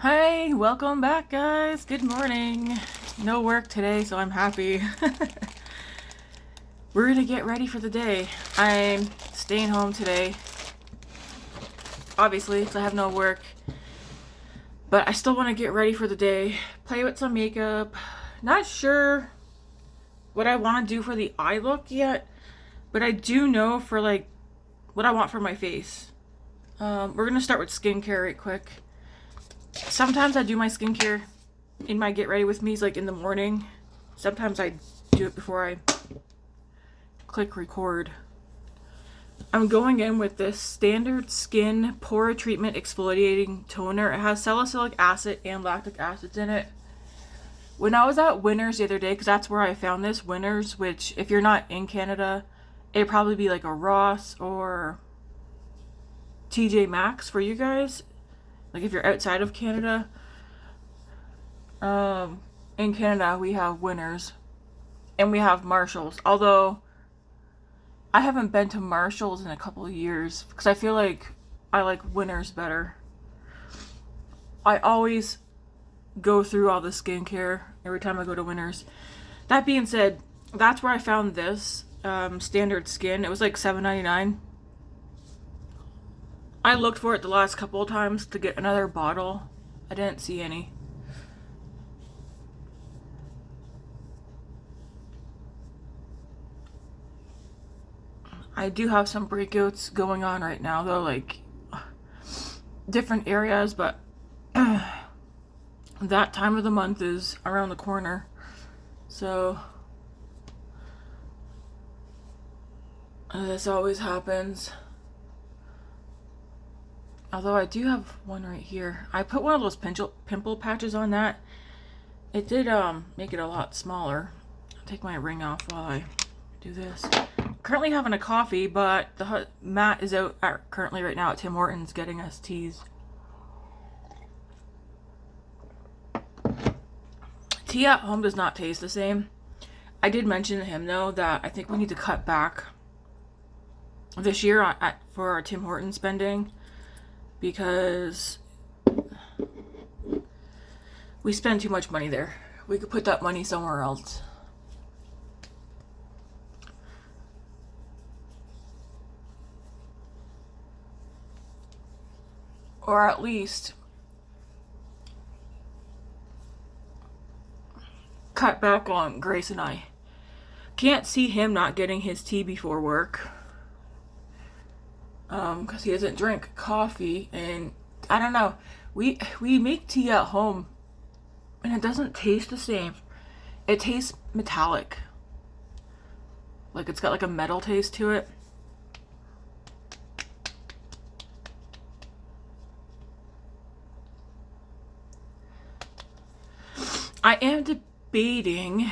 Hi, welcome back, guys. Good morning. No work today, so I'm happy. We're gonna get ready for the day. I'm staying home today, obviously, because I have no work. But I still want to get ready for the day. Play with some makeup. Not sure what I want to do for the eye look yet, but I do know for like what I want for my face. We're gonna start with skincare right quick. Sometimes I do my skincare in my get ready with me's like in the morning. Sometimes I do it before I click record. I'm going in with this Standard Skin Pore Treatment Exfoliating Toner. It has salicylic acid and lactic acids in it. When I was at Winners the other day, because that's where I found this, Winners, which if you're not in Canada, it'd probably be like a Ross or TJ Maxx for you guys. Like if you're outside of Canada. In Canada we have Winners and we have Marshalls. Although I haven't been to Marshalls in a couple of years because I feel like I like Winners better. I always go through all the skincare every time I go to Winners. That being said, that's where I found this Standard Skin. It was like $7.99. I looked for it the last couple of times to get another bottle. I didn't see any. I do have some breakouts going on right now though, like different areas, but that time of the month is around the corner. So this always happens. Although I do have one right here. I put one of those pimple patches on that. It did make it a lot smaller. I'll take my ring off while I do this. Currently having a coffee, but Matt is out currently right now at Tim Hortons getting us teas. Tea at home does not taste the same. I did mention to him though that I think we need to cut back this year for our Tim Hortons spending. Because we spend too much money there. We could put that money somewhere else. Or at least cut back on Grace and I. Can't see him not getting his tea before work. Because he doesn't drink coffee, and I don't know, we make tea at home and it doesn't taste the same. It tastes metallic, like it's got like a metal taste to it. I am debating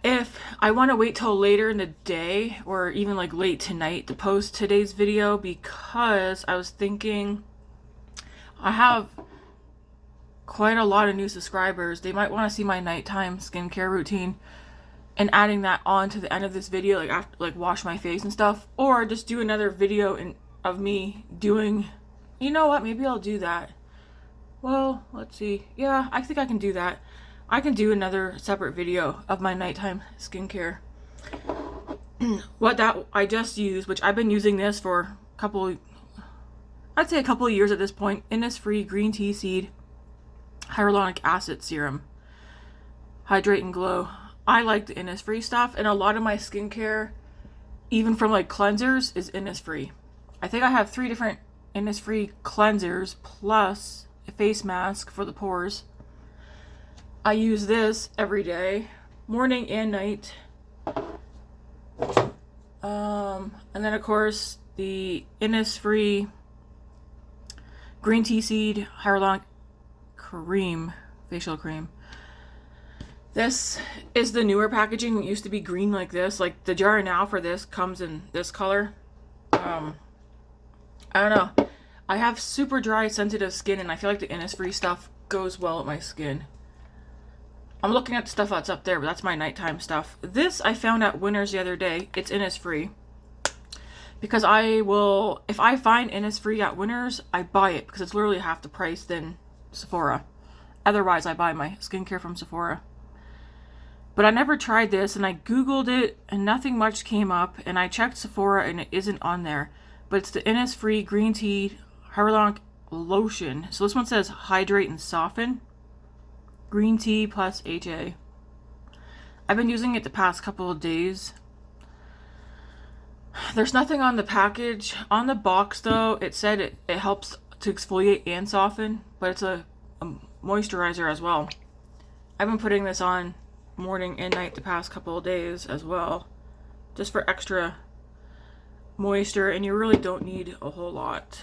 if I want to wait till later in the day or even like late tonight to post today's video, because I was thinking I have quite a lot of new subscribers. They might want to see my nighttime skincare routine and adding that on to the end of this video, like after like wash my face and stuff, or just do another video of me doing, you know what, maybe I'll do that. Well, let's see. Yeah, I think I can do that. I can do another separate video of my nighttime skincare. What that I just used, which I've been using this for I'd say a couple of years at this point. Innisfree green tea seed hyaluronic acid serum. Hydrate and glow. I like the Innisfree stuff, and a lot of my skincare, even from like cleansers, is Innisfree. I think I have 3 different Innisfree cleansers plus a face mask for the pores. I use this every day, morning and night. And then of course the Innisfree green tea seed hyaluronic cream, facial cream. This is the newer packaging. It used to be green like this. Like the jar now for this comes in this color. I don't know. I have super dry, sensitive skin, and I feel like the Innisfree stuff goes well with my skin. I'm looking at the stuff that's up there, but that's my nighttime stuff. This I found at Winners the other day. It's Innisfree. Because I will, if I find Innisfree at Winners, I buy it because it's literally half the price than Sephora. Otherwise, I buy my skincare from Sephora. But I never tried this, and I Googled it, and nothing much came up, and I checked Sephora, and it isn't on there. But it's the Innisfree Green Tea Hyaluronic Lotion. So this one says Hydrate and Soften. Green tea plus HA. I've been using it the past couple of days. There's nothing on the package. On the box, though, it said it helps to exfoliate and soften, but it's a moisturizer as well. I've been putting this on morning and night the past couple of days as well, just for extra moisture, and you really don't need a whole lot.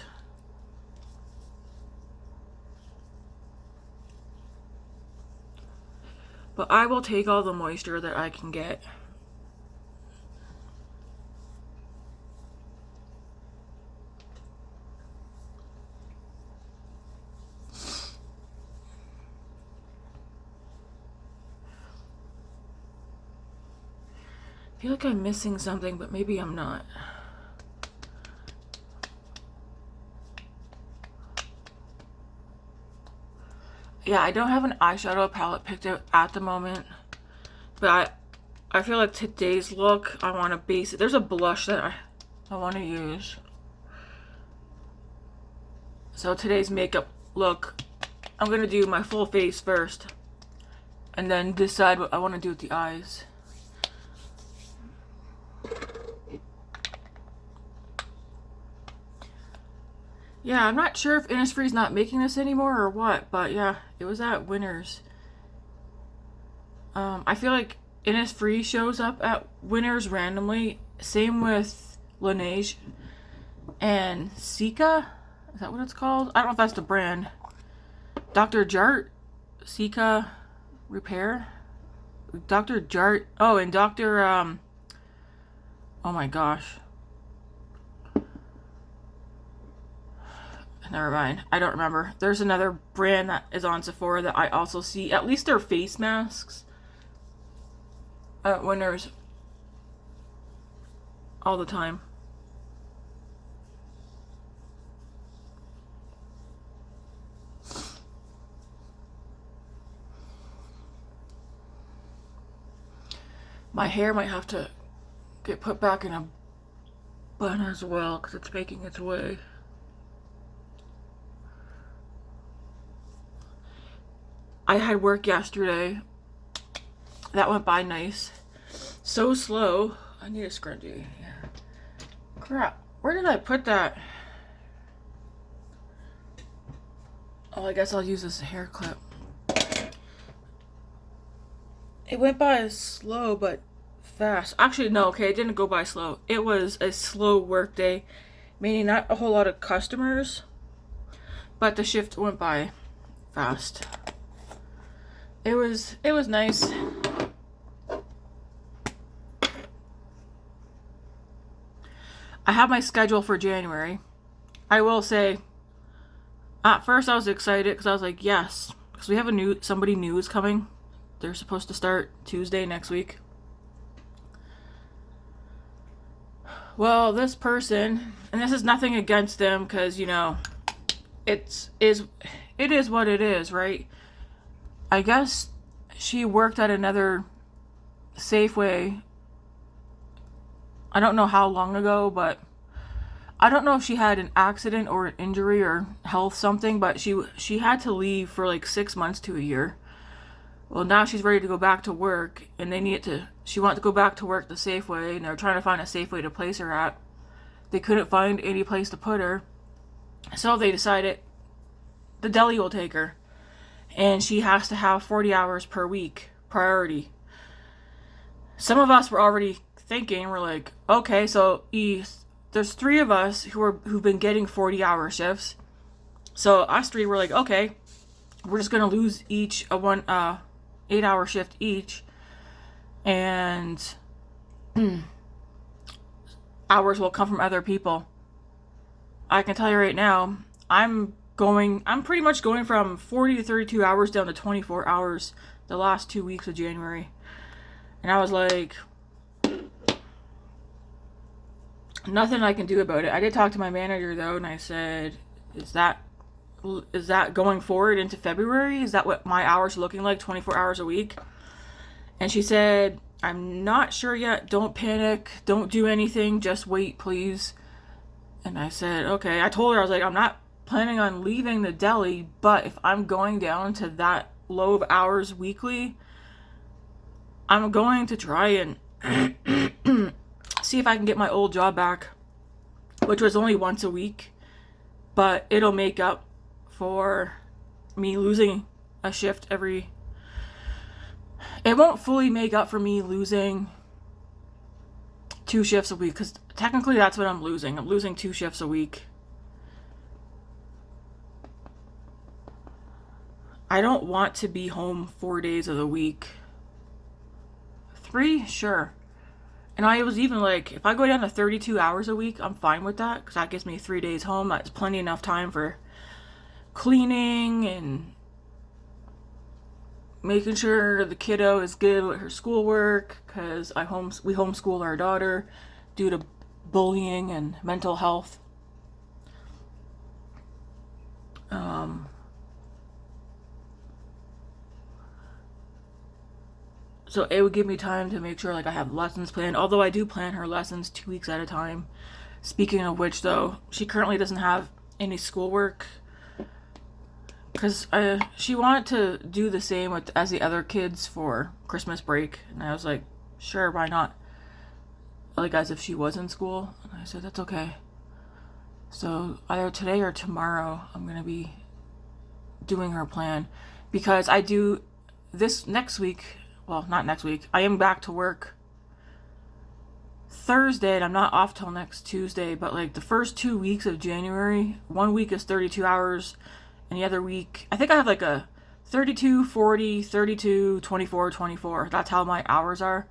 But I will take all the moisture that I can get. I feel like I'm missing something, but maybe I'm not. Yeah, I don't have an eyeshadow palette picked out at the moment, but I feel like today's look, I want to base it. There's a blush that I want to use. So today's makeup look, I'm going to do my full face first, and then decide what I want to do with the eyes. Yeah, I'm not sure if Innisfree's not making this anymore or what, but yeah, it was at Winners. I feel like Innisfree shows up at Winners randomly. Same with Laneige and Cica. Is that what it's called? I don't know if that's the brand. Dr. Jart, Cica Repair. Dr. Jart. Oh, and Dr. Oh my gosh. Never mind. I don't remember. There's another brand that is on Sephora that I also see. At least their face masks at Winners all the time. My hair might have to get put back in a bun as well because it's making its way. I had work yesterday. That went by nice. So slow. I need a scrunchie. Yeah. Crap. Where did I put that? Oh, I guess I'll use this hair clip. It went by slow, but fast. Actually, no, okay, it didn't go by slow. It was a slow work day, meaning not a whole lot of customers, but the shift went by fast. It was nice. I have my schedule for January. I will say, at first I was excited because I was like, yes, because we have somebody new is coming. They're supposed to start Tuesday next week. Well, this person, and this is nothing against them because, you know, it is what it is, right? I guess she worked at another Safeway. I don't know how long ago, but I don't know if she had an accident or an injury or health something, but she had to leave for like 6 months to a year. Well, now she's ready to go back to work, and she wanted to go back to work at the Safeway, and they're trying to find a Safeway to place her at. They couldn't find any place to put her, so they decided the deli will take her. And she has to have 40 hours per week, priority. Some of us were already thinking, we're like, okay, so there's 3 of us who've been getting 40-hour shifts. So us 3 were like, okay, we're just going to lose each a 8-hour shift each. And hours will come from other people. I can tell you right now, I'm pretty much going from 40 to 32 hours down to 24 hours the last 2 weeks of January. And I was like, nothing I can do about it. I did talk to my manager though, and I said, is that Is that going forward into February? Is that what my hours are looking like, 24 hours a week? And she said, I'm not sure yet. Don't panic. Don't do anything. Just wait, please. And I said, okay. I told her, I was like, I'm not planning on leaving the deli, but if I'm going down to that low of hours weekly, I'm going to try and see if I can get my old job back, which was only once a week, but it'll make up for me losing a shift every... It won't fully make up for me losing 2 shifts a week, because technically that's what I'm losing. I'm losing 2 shifts a week. I don't want to be home 4 days of the week. 3? Sure. And I was even like, if I go down to 32 hours a week, I'm fine with that, because that gives me 3 days home. That's plenty enough time for cleaning and making sure the kiddo is good with her schoolwork, because we homeschool our daughter due to bullying and mental health. So it would give me time to make sure like I have lessons planned, although I do plan her lessons 2 weeks at a time. Speaking of which, though, she currently doesn't have any schoolwork, because she wanted to do the same as the other kids for Christmas break, and I was like, sure, why not? Like as if she was in school. And I said, that's okay. So either today or tomorrow, I'm going to be doing her plan, because I do this next week. Well, not next week. I am back to work Thursday, and I'm not off till next Tuesday, but like the first 2 weeks of January, 1 week is 32 hours, and the other week, I think I have like a 32, 40, 32, 24, 24. That's how my hours are.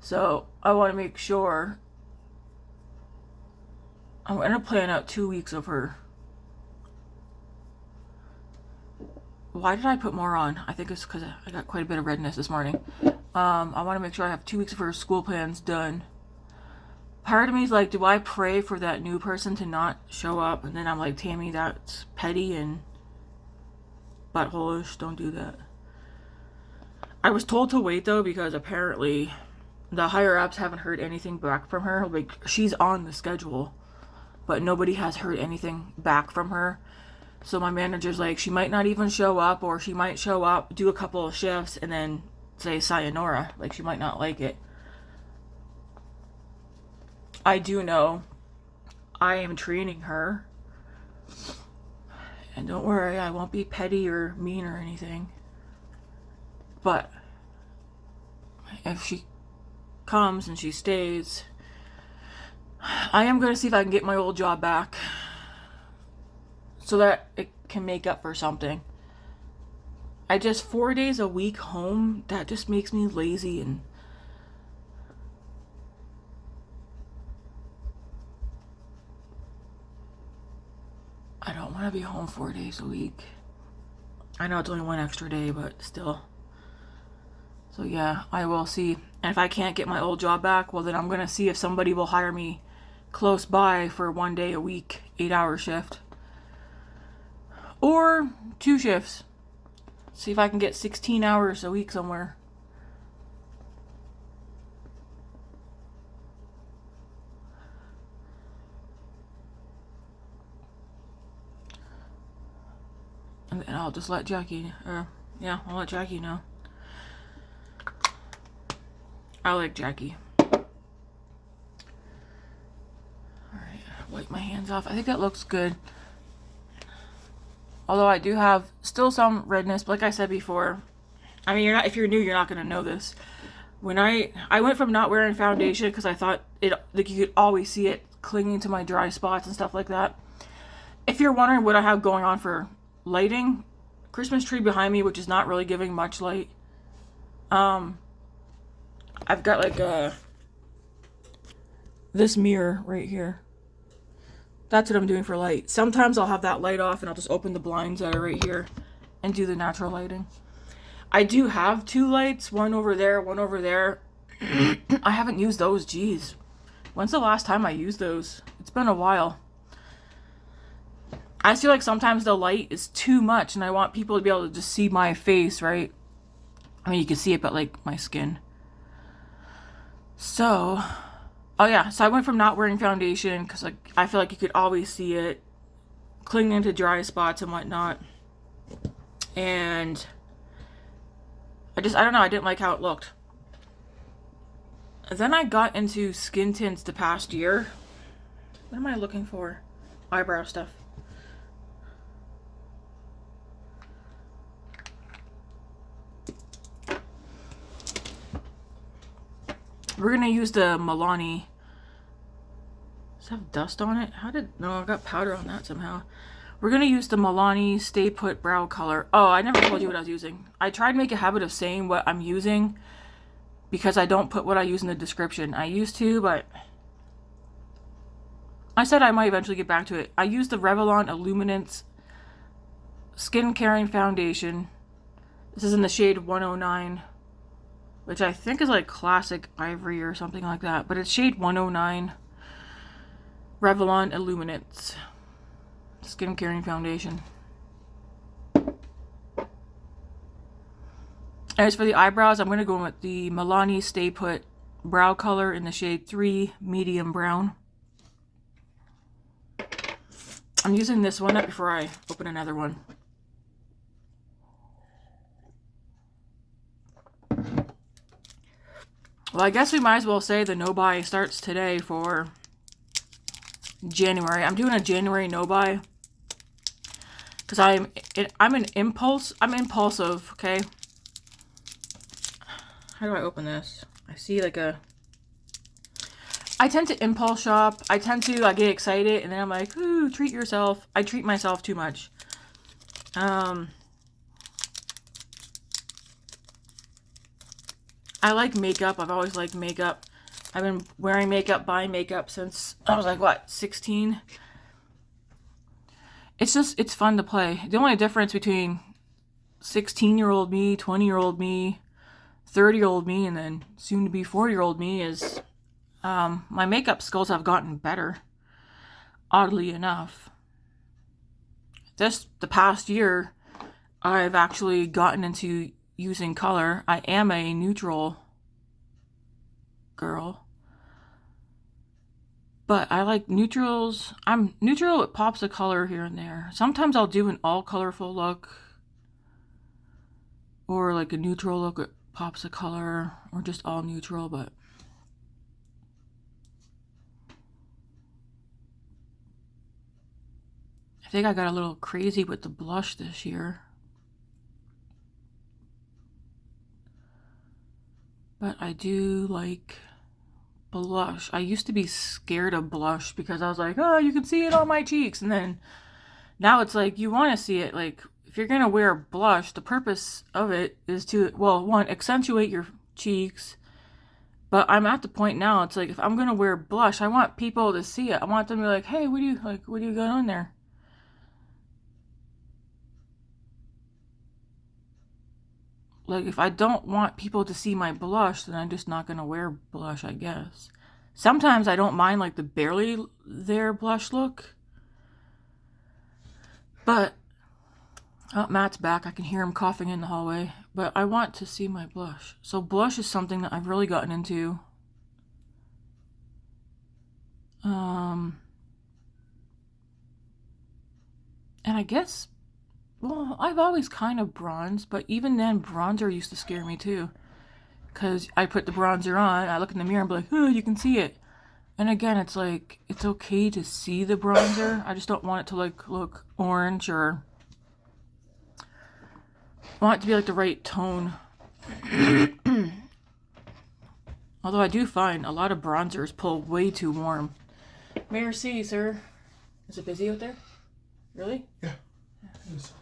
So I want to make sure I'm going to plan out 2 weeks of her. Why did I put more on? I think it's because I got quite a bit of redness this morning. I want to make sure I have 2 weeks of her school plans done. Part of me is like, do I pray for that new person to not show up? And then I'm like, Tammy, that's petty and butthole-ish. Don't do that. I was told to wait, though, because apparently the higher-ups haven't heard anything back from her. Like, she's on the schedule, but nobody has heard anything back from her. So my manager's like, she might not even show up, or she might show up, do a couple of shifts, and then say sayonara. Like, she might not like it. I do know I am training her. And don't worry, I won't be petty or mean or anything. But if she comes and she stays, I am going to see if I can get my old job back, so that it can make up for something. 4 days a week home, that just makes me lazy, and I don't want to be home 4 days a week. I know it's only 1 extra day, but still. So yeah, I will see. And if I can't get my old job back, well then I'm going to see if somebody will hire me close by for 1 day a week, 8-hour shift. Or 2 shifts. See if I can get 16 hours a week somewhere. And then I'll just let Jackie, I'll let Jackie know. I like Jackie. Alright, wipe my hands off. I think that looks good. Although I do have still some redness, but like I said before, I mean, if you're new, you're not going to know this. When I went from not wearing foundation because I thought like you could always see it clinging to my dry spots and stuff like that. If you're wondering what I have going on for lighting, Christmas tree behind me, which is not really giving much light. I've got like this mirror right here. That's what I'm doing for light. Sometimes I'll have that light off and I'll just open the blinds that are right here and do the natural lighting. I do have 2 lights, one over there, one over there. I haven't used those, geez. When's the last time I used those? It's been a while. I feel like sometimes the light is too much and I want people to be able to just see my face, right? I mean, you can see it, but like my skin. So, oh yeah, so I went from not wearing foundation because like I feel like you could always see it, clinging to dry spots and whatnot. And I don't know, I didn't like how it looked. Then I got into skin tints the past year. What am I looking for? Eyebrow stuff. We're gonna use the Milani. Does it have dust on it? No, I got powder on that somehow. We're gonna use the Milani Stay Put Brow Color. Oh, I never told you what I was using. I tried to make a habit of saying what I'm using because I don't put what I use in the description. I used to, but I said I might eventually get back to it. I used the Revlon Illuminance Skin Caring Foundation. This is in the shade 109, which I think is like classic ivory or something like that, but it's shade 109. Revlon Illuminance Skin Caring Foundation. As for the eyebrows, I'm going to go with the Milani Stay Put Brow Color in the shade 3 Medium Brown. I'm using this one up before I open another one. Well, I guess we might as well say the no-buy starts today for January. I'm doing a January no-buy because I'm impulsive, okay? How do I open this? I see like I tend to impulse shop. I get excited and then I'm like, ooh, treat yourself. I treat myself too much. I like makeup. I've always liked makeup. I've been wearing makeup, buying makeup since I was like, what, 16? It's fun to play. The only difference between 16-year-old me, 20-year-old me, 30-year-old me, and then soon to be 40-year-old me is my makeup skills have gotten better, oddly enough. The past year, I've actually gotten into using color. I am a neutral girl, but I like neutrals. I'm neutral, it pops a color here and there. Sometimes I'll do an all colorful look, or like a neutral look, it pops a color, or just all neutral, but I think I got a little crazy with the blush this year. But I do like blush. I used to be scared of blush because I was like, oh, you can see it on my cheeks. And then now it's like, you want to see it. Like, if you're going to wear blush, the purpose of it is to, well, one, accentuate your cheeks. But I'm at the point now, it's like, if I'm going to wear blush, I want people to see it. I want them to be like, hey, what do you got on there? Like, if I don't want people to see my blush, then I'm just not going to wear blush, I guess. Sometimes I don't mind, like, the barely there blush look. But, oh, Matt's back. I can hear him coughing in the hallway. But I want to see my blush. So blush is something that I've really gotten into. And I guess, well, I've always kind of bronzed, but even then, bronzer used to scare me too. Because I put the bronzer on, I look in the mirror and be like, oh, you can see it. And again, it's like, it's okay to see the bronzer. I just don't want it to like look orange, or I want it to be like the right tone. Although I do find a lot of bronzers pull way too warm. Merci, sir. Is it busy out there? Really? Yeah, it is.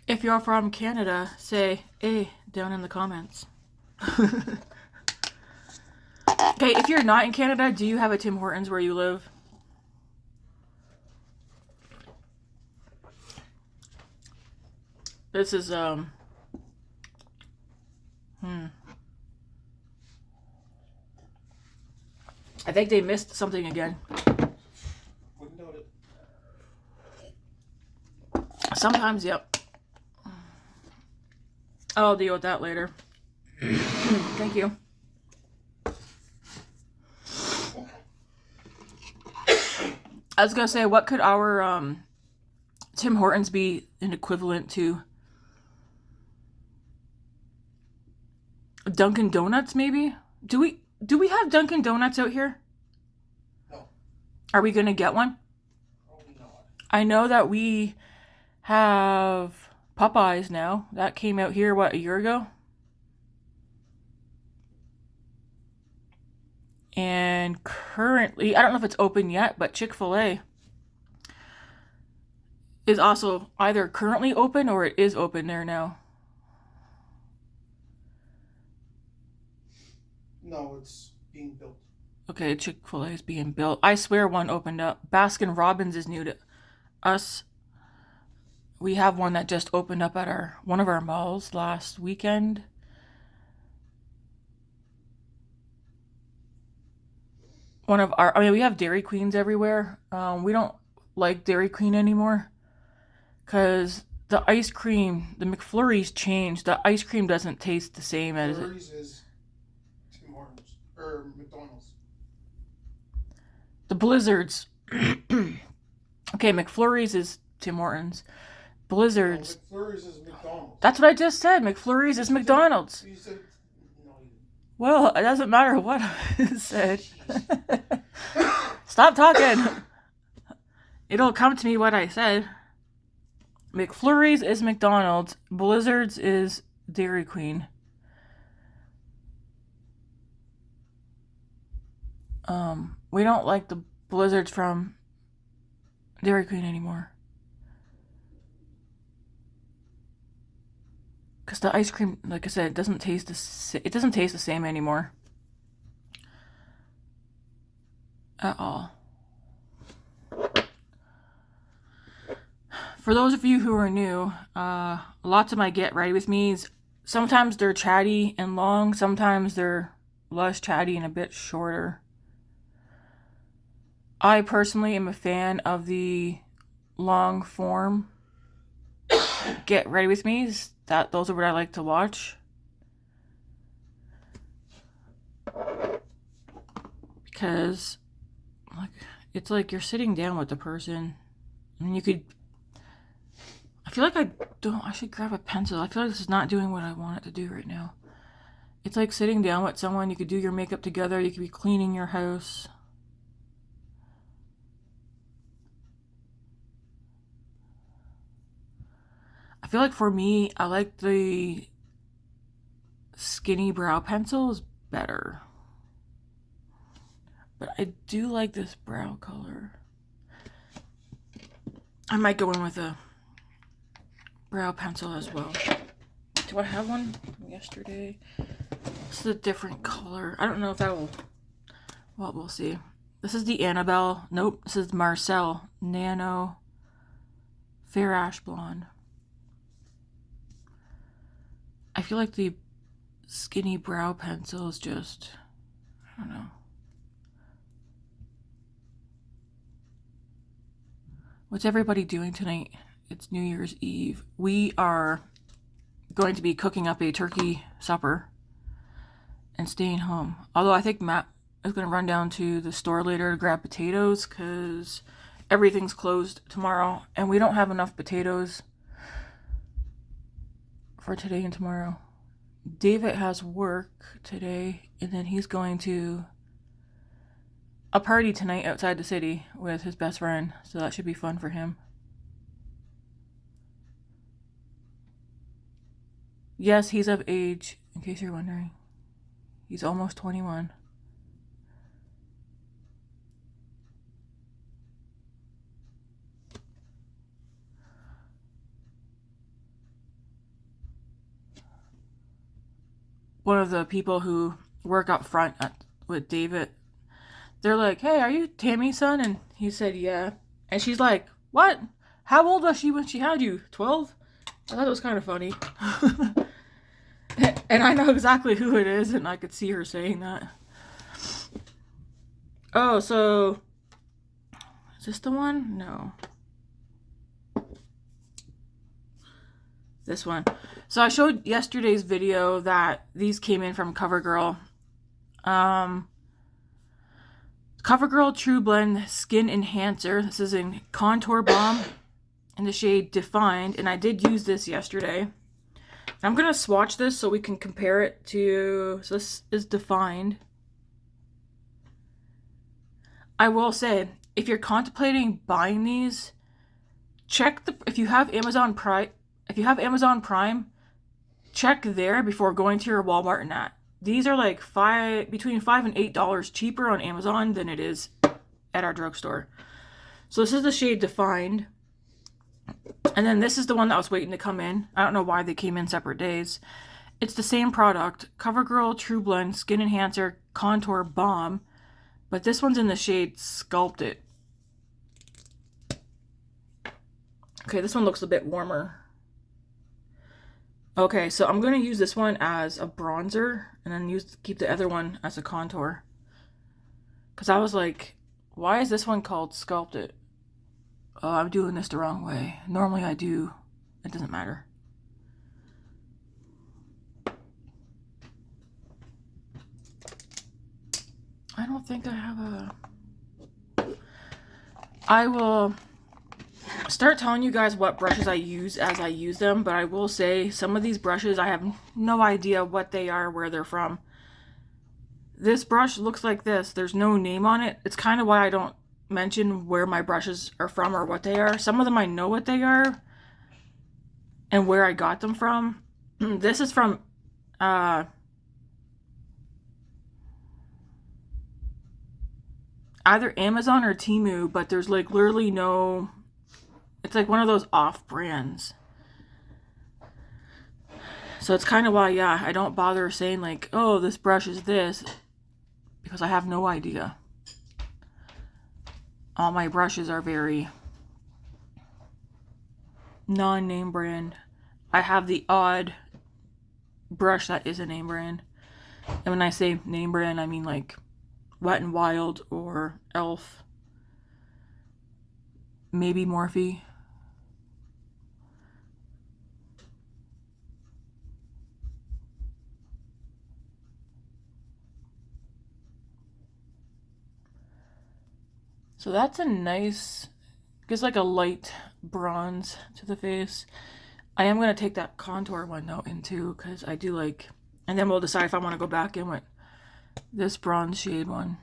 If you're from Canada, say A down in the comments. Okay, if you're not in Canada, do you have a Tim Hortons where you live? This is, I think they missed something again. Wouldn't doubt it. Sometimes, yep. I'll deal with that later. Thank you. I was gonna say, what could our Tim Hortons be an equivalent to? Dunkin' Donuts, maybe? Do we have Dunkin' Donuts out here? No. Are we gonna get one? Probably not. I know that we have Popeyes now. That came out here, what, a year ago? And currently, I don't know if it's open yet, but Chick-fil-A is also either currently open or it is open there now. No, it's being built. Okay, Chick-fil-A is being built. I swear one opened up. Baskin Robbins is new to us. We have one that just opened up at one of our malls last weekend. We have Dairy Queens everywhere. We don't like Dairy Queen anymore because the ice cream, the McFlurries changed. The ice cream doesn't taste the same as it. McFlurries is Tim Hortons or McDonald's. The Blizzards. Okay, McFlurries is Tim Hortons. Blizzards. No, McFlurries is McDonald's. That's what I just said. McFlurries is McDonald's. You said no. Well, it doesn't matter what I said. Stop talking. It'll come to me what I said. McFlurries is McDonald's. Blizzards is Dairy Queen. We don't like the Blizzards from Dairy Queen anymore. Because the ice cream, like I said, it doesn't taste the same anymore. At all. For those of you who are new, lots of my get ready with me's, sometimes they're chatty and long, sometimes they're less chatty and a bit shorter. I personally am a fan of the long form get ready with me's. Those are what I like to watch. Because it's like you're sitting down with the person and you could, I feel like I should grab a pencil. I feel like this is not doing what I want it to do right now. It's like sitting down with someone. You could do your makeup together. You could be cleaning your house. I feel like for me, I like the skinny brow pencils better. But I do like this brow color. I might go in with a brow pencil as well. Do I have one from yesterday? This is a different color. I don't know if that will... Well, we'll see. This is the Annabelle. Nope, this is Marcel Nano Fair Ash Blonde. I feel like the skinny brow pencil is just... I don't know. What's everybody doing tonight? It's New Year's Eve. We are going to be cooking up a turkey supper and staying home. Although I think Matt is going to run down to the store later to grab potatoes because everything's closed tomorrow and we don't have enough potatoes for today and tomorrow. David has work today and then he's going to a party tonight outside the city with his best friend, so that should be fun for him. Yes, he's of age, in case you're wondering. He's almost 21. One of the people who work up front with David, they're like, "Hey, are you Tammy's son?" And he said, "Yeah." And she's like, "What? How old was she when she had you? 12? I thought it was kind of funny. And I know exactly who it is, and I could see her saying that. Oh, so is this the one? No. This one. So I showed yesterday's video that these came in from CoverGirl. CoverGirl True Blend Skin Enhancer. This is in Contour Balm in the shade Defined, and I did use this yesterday. I'm going to swatch this so we can compare it to... So this is Defined. I will say, if you're contemplating buying these, check the... If you have Amazon Prime, check there before going to your Walmart and that. These are like between $5 and $8 cheaper on Amazon than it is at our drugstore. So this is the shade Defined. And then this is the one that was waiting to come in. I don't know why they came in separate days. It's the same product. CoverGirl True Blend Skin Enhancer Contour Balm. But this one's in the shade Sculpted. Okay, this one looks a bit warmer. Okay, so I'm going to use this one as a bronzer and then keep the other one as a contour. Because I was like, why is this one called Sculpted? Oh, I'm doing this the wrong way. Normally I do. It doesn't matter. I don't think I have a... I will start telling you guys what brushes I use as I use them, but I will say some of these brushes I have no idea what they are, where they're from. This brush looks like this. There's no name on it. It's kind of why I don't mention where my brushes are from or what they are. Some of them I know what they are and where I got them from. This is from either Amazon or Temu, but there's like literally no... It's like one of those off brands. So it's kind of why, yeah, I don't bother saying like, oh, this brush is this, because I have no idea. All my brushes are very non-name brand. I have the odd brush that is a name brand. And when I say name brand, I mean like Wet n Wild or Elf. Maybe Morphe. So that's a nice, gives like a light bronze to the face. I am going to take that contour one though in too, because I do like, and then we'll decide if I want to go back in with this bronze shade one.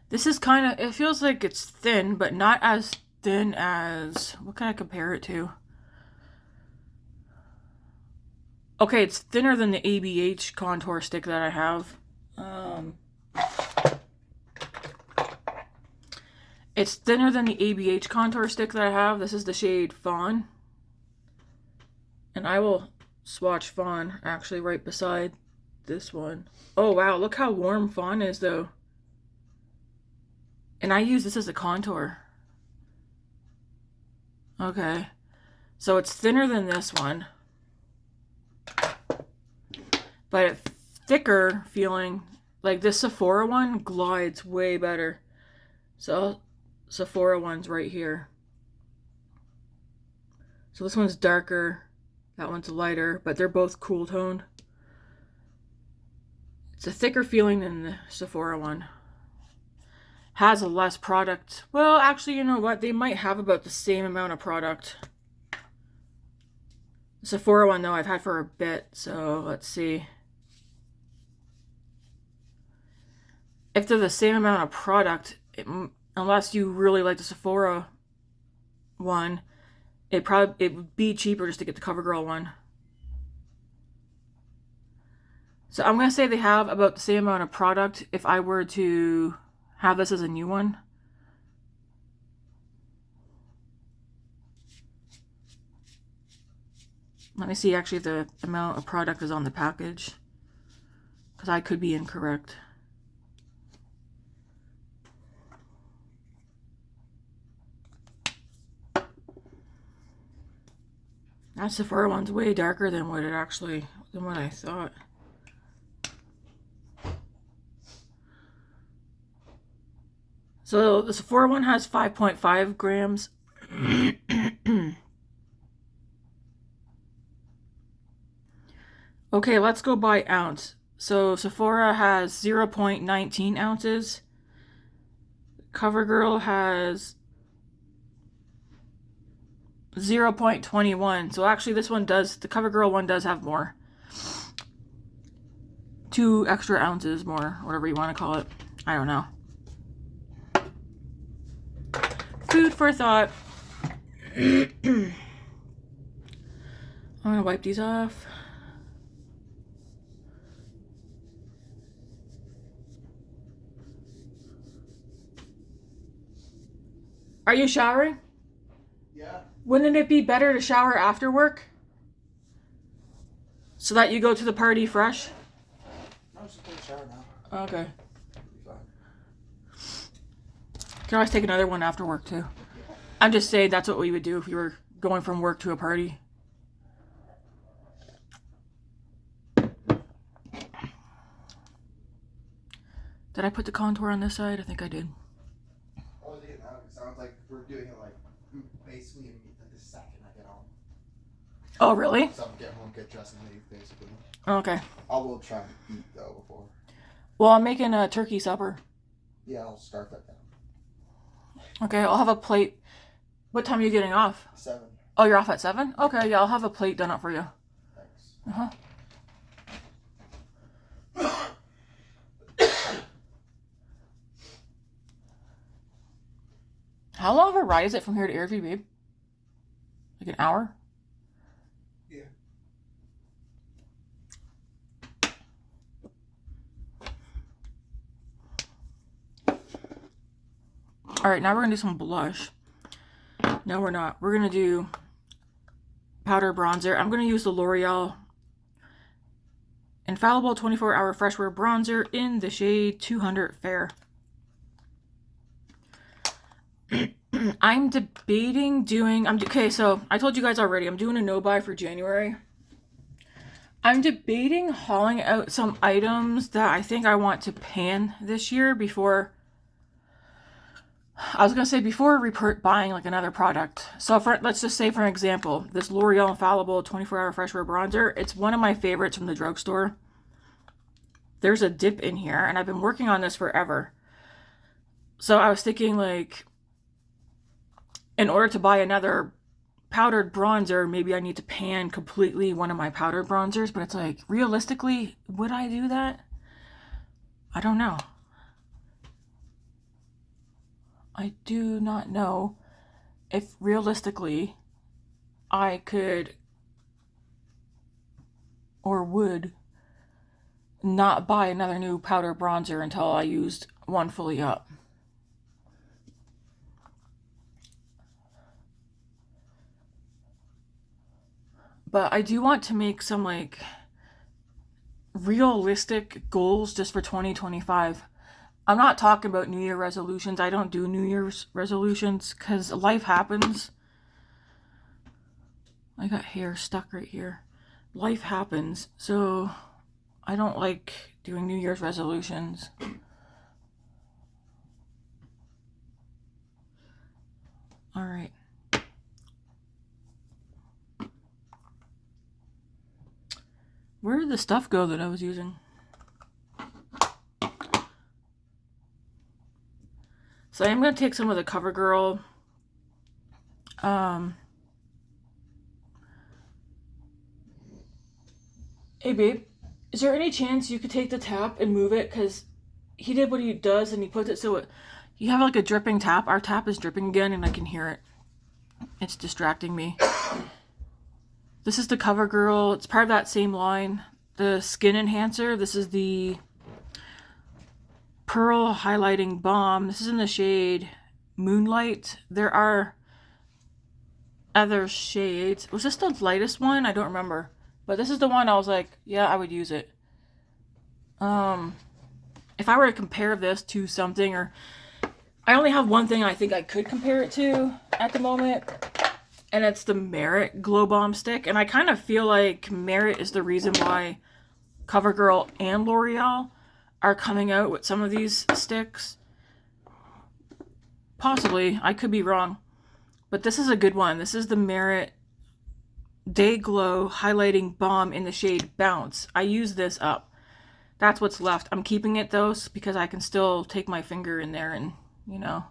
This is kind of, it feels like it's thin, but not as thin as, what can I compare it to? Okay, it's thinner than the ABH contour stick that I have. It's thinner than the ABH contour stick that I have. This is the shade Fawn. And I will swatch Fawn actually right beside this one. Oh wow, look how warm Fawn is though. And I use this as a contour. Okay. So it's thinner than this one. But it's thicker feeling. Like this Sephora one glides way better. So Sephora one's right here. So this one's darker. That one's lighter. But they're both cool toned. It's a thicker feeling than the Sephora one. Has a less product. Well, actually, you know what? They might have about the same amount of product. The Sephora one, though, I've had for a bit. So let's see. If they're the same amount of product, unless you really like the Sephora one, it would be cheaper just to get the CoverGirl one. So I'm going to say they have about the same amount of product if I were to have this as a new one. Let me see actually if the amount of product is on the package, because I could be incorrect. That Sephora one's way darker than what I thought. So the Sephora one has 5.5 grams. Okay, let's go by ounce. So Sephora has 0.19 ounces. CoverGirl has 0.21. So actually the CoverGirl one does have more. 2 extra ounces more, whatever you want to call it. I don't know. Food for thought. I'm gonna wipe these off. Are you showering? Yeah. Wouldn't it be better to shower after work? So that you go to the party fresh? I'm just gonna shower now. Okay. Be fine. Can always take another one after work too. I'm just saying that's what we would do if we were going from work to a party. Did I put the contour on this side? I think I did. Oh, it sounds like we're doing it like basically the second I get home. Oh, really? So I'm getting home, get dressed, and leave basically. Okay. I will try and eat though before. Well, I'm making a turkey supper. Yeah, I'll start that down. Okay, I'll have a plate. What time are you getting off? 7. Oh, you're off at 7? Okay, yeah, I'll have a plate done up for you. Thanks. Uh-huh. How long of a ride is it from here to Airview, babe? Like an hour? Yeah. Alright, now we're going to do some blush. No, we're not. We're going to do powder bronzer. I'm going to use the L'Oreal Infallible 24-Hour Fresh Wear Bronzer in the shade 200 Fair. I'm debating doing... okay, so I told you guys already, I'm doing a no-buy for January. I'm debating hauling out some items that I think I want to pan this year before... I was going to say before buying like another product. So let's just say for an example, this L'Oreal Infallible 24-Hour Fresh Wear Bronzer. It's one of my favorites from the drugstore. There's a dip in here and I've been working on this forever. So I was thinking like, in order to buy another powdered bronzer, maybe I need to pan completely one of my powdered bronzers. But it's like, realistically, would I do that? I don't know. I do not know if realistically I could or would not buy another new powder bronzer until I used one fully up. But I do want to make some like realistic goals just for 2025. I'm not talking about New Year resolutions. I don't do New Year's resolutions because life happens. I got hair stuck right here. Life happens. So I don't like doing New Year's resolutions. All right. Where did the stuff go that I was using? So I'm going to take some of the CoverGirl hey babe, is there any chance you could take the tap and move it? Because he did what he does and he puts it so you have like a dripping tap. Our tap is dripping again and I can hear it. It's distracting me. This is the CoverGirl. It's part of that same line. The Skin Enhancer. This is the Pearl Highlighting Balm. This is in the shade Moonlight. There are other shades. Was this the lightest one? I don't remember. But this is the one I was like, yeah, I would use it. If I were to compare this to something, or I only have one thing I think I could compare it to at the moment. and it's the Merit Glow Bomb stick. And I kind of feel like Merit is the reason why CoverGirl and L'Oreal are coming out with some of these sticks. Possibly, I could be wrong. But this is a good one. This is the Merit Day Glow Highlighting Balm in the shade Bounce. I use this up. That's what's left. I'm keeping it though because I can still take my finger in there and, you know,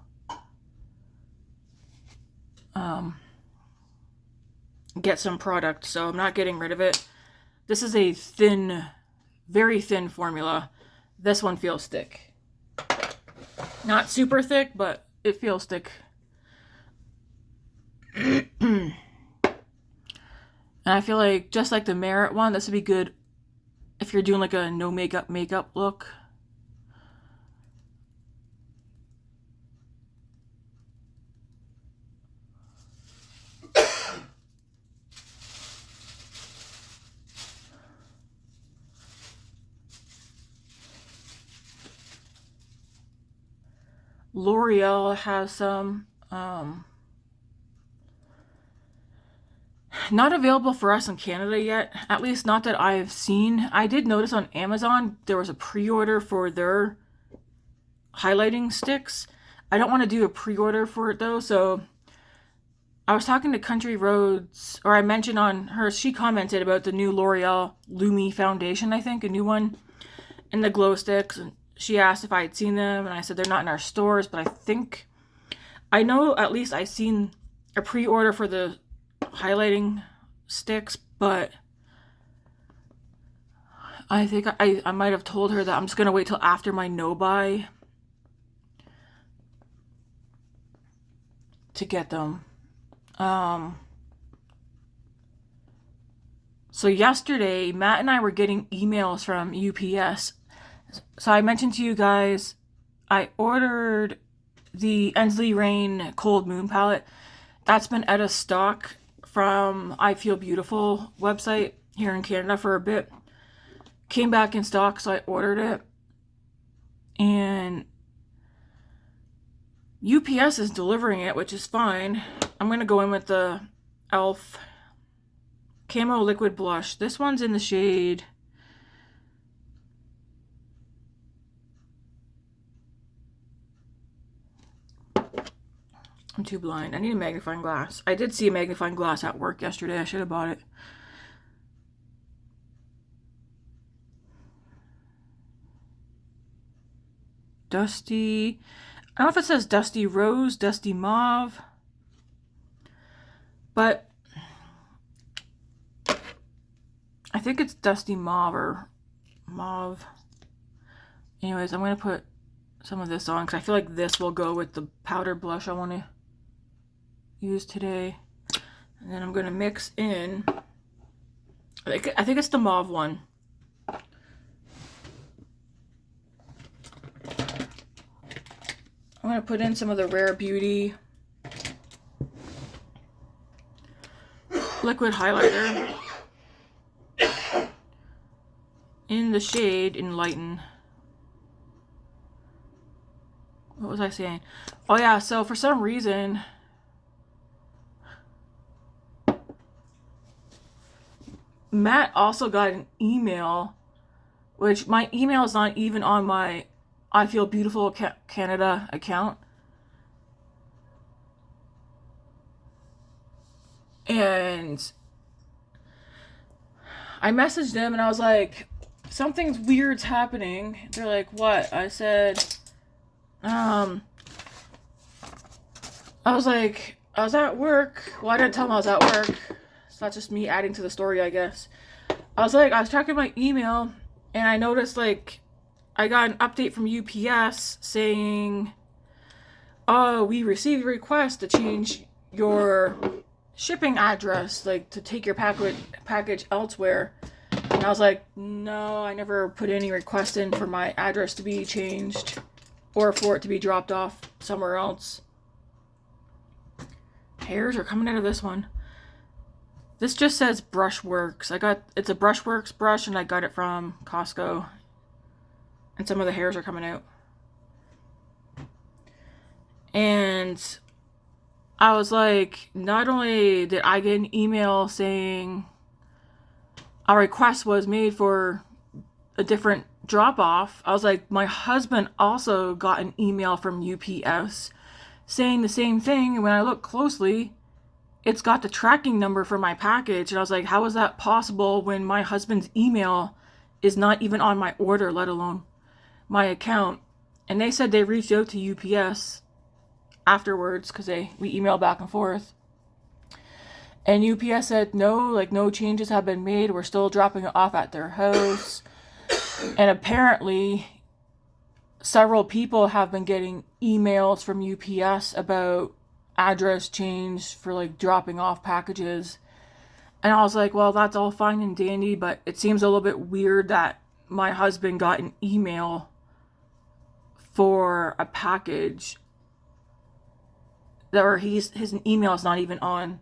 get some product. So I'm not getting rid of it. This is a thin, very thin formula. This one feels thick. Not super thick, but it feels thick. And I feel like just like the Merit one, this would be good if you're doing like a no makeup look. L'Oreal has some not available for us in Canada yet, at least not that I've seen. I did notice on Amazon there was a pre-order for their highlighting sticks. I don't want to do a pre-order for it though, so I was talking to Country Roads, or I mentioned on her, she commented about the new L'Oreal Lumi foundation, I think, a new one, and the glow sticks, and she asked if I had seen them, and I said they're not in our stores, but I know at least I've seen a pre-order for the highlighting sticks, but I think I might have told her that I'm just going to wait till after my no-buy to get them. So yesterday, Matt and I were getting emails from UPS. So I mentioned to you guys, I ordered the Ensley Rain Cold Moon palette. That's been out of stock from I Feel Beautiful website here in Canada for a bit. Came back in stock, so I ordered it. And UPS is delivering it, which is fine. I'm going to go in with the e.l.f. Camo Liquid Blush. This one's in the shade... I'm too blind. I need a magnifying glass. I did see a magnifying glass at work yesterday. I should have bought it. Dusty... I don't know if it says Dusty Rose, Dusty Mauve. But I think it's Dusty Mauve or Mauve. Anyways, I'm going to put some of this on because I feel like this will go with the powder blush I want to use today. And then I'm going to mix in, I think it's the mauve one. I'm going to put in some of the Rare Beauty liquid highlighter in the shade Enlighten. What was I saying? Oh yeah, so for some reason Matt also got an email, which my email is not even on my I Feel Beautiful Canada account. And I messaged them and I was like, something's weird's happening. They're like, what? I said, I was like, I was at work. Well, I didn't tell them I was at work. It's not just me adding to the story, I guess. I was like, I was checking my email and I noticed like I got an update from UPS saying, oh, we received a request to change your shipping address, like to take your package elsewhere. And I was like, no, I never put any request in for my address to be changed or for it to be dropped off somewhere else. Hairs are coming out of this one. This just says Brushworks. It's a Brushworks brush and I got it from Costco. And some of the hairs are coming out. And I was like, not only did I get an email saying a request was made for a different drop off, I was like, my husband also got an email from UPS saying the same thing. And when I look closely, it's got the tracking number for my package. And I was like, how is that possible when my husband's email is not even on my order, let alone my account? And they said they reached out to UPS afterwards because we email back and forth. And UPS said no, like no changes have been made. We're still dropping it off at their house. And apparently several people have been getting emails from UPS about address change for like dropping off packages. And I was like, well, that's all fine and dandy, but it seems a little bit weird that my husband got an email for a package that, or his email is not even on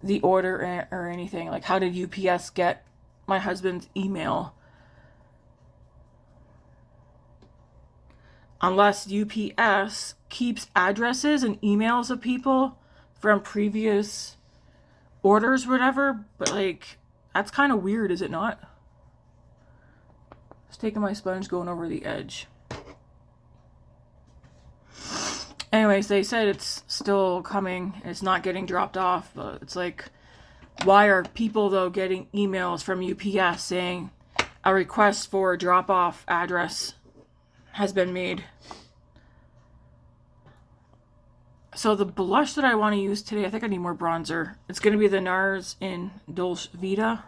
the order or anything. Like, how did UPS get my husband's email? Unless UPS keeps addresses and emails of people from previous orders, whatever. But like, that's kind of weird, is it not? Just taking my sponge, going over the edge. Anyways, they said it's still coming. It's not getting dropped off, but it's like, why are people though getting emails from UPS saying a request for a drop-off address has been made? So the blush that I want to use today, I think I need more bronzer. It's going to be the NARS in Dolce Vita.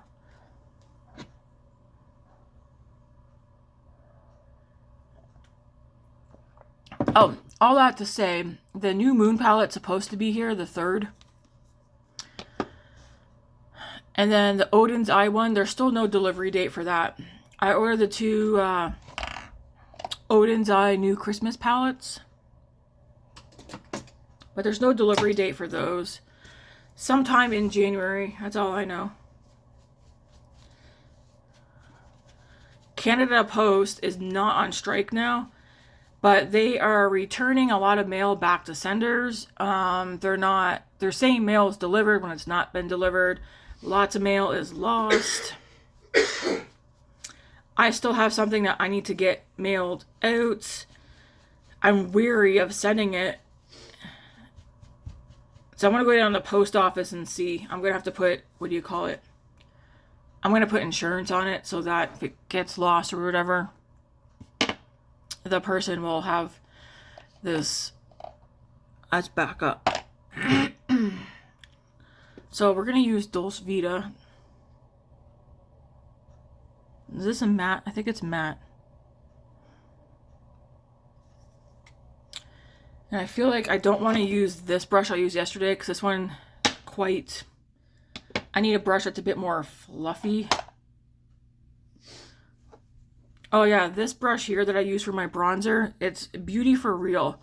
Oh, all that to say, the new Moon palette's supposed to be here, the 3rd. And then the Odin's Eye one, there's still no delivery date for that. I ordered the 2 Odin's Eye new Christmas palettes, but there's no delivery date for those. Sometime in January, that's all I know. Canada Post is not on strike now, but they are returning a lot of mail back to senders. They're saying mail is delivered when it's not been delivered. Lots of mail is lost. I still have something that I need to get mailed out. I'm weary of sending it. So I'm going to go down to the post office and see. I'm going to have to put, what do you call it? I'm going to put insurance on it so that if it gets lost or whatever, the person will have this as backup. So we're going to use Dolce Vita. Is this a matte? I think it's matte. And I feel like I don't want to use this brush I used yesterday because this one I need a brush that's a bit more fluffy. Oh yeah, this brush here that I use for my bronzer, it's Beauty for Real.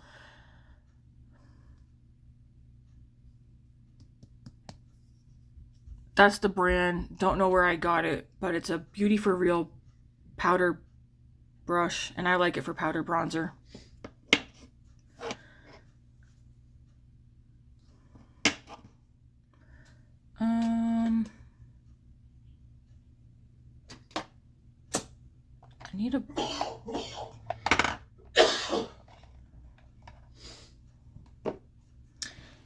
That's the brand. Don't know where I got it, but it's a Beauty for Real powder brush, and I like it for powder bronzer. I need a...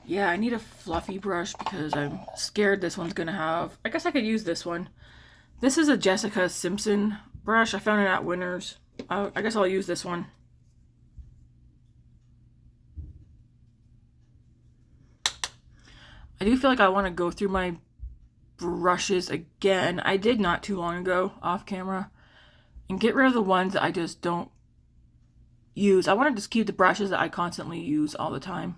Yeah, I need a fluffy brush because I'm scared this one's gonna have... I guess I could use this one. This is a Jessica Simpson brush. I found it at Winners. I guess I'll use this one. I do feel like I want to go through my brushes again. I did not too long ago off camera. And get rid of the ones that I just don't use. I want to just keep the brushes that I constantly use all the time.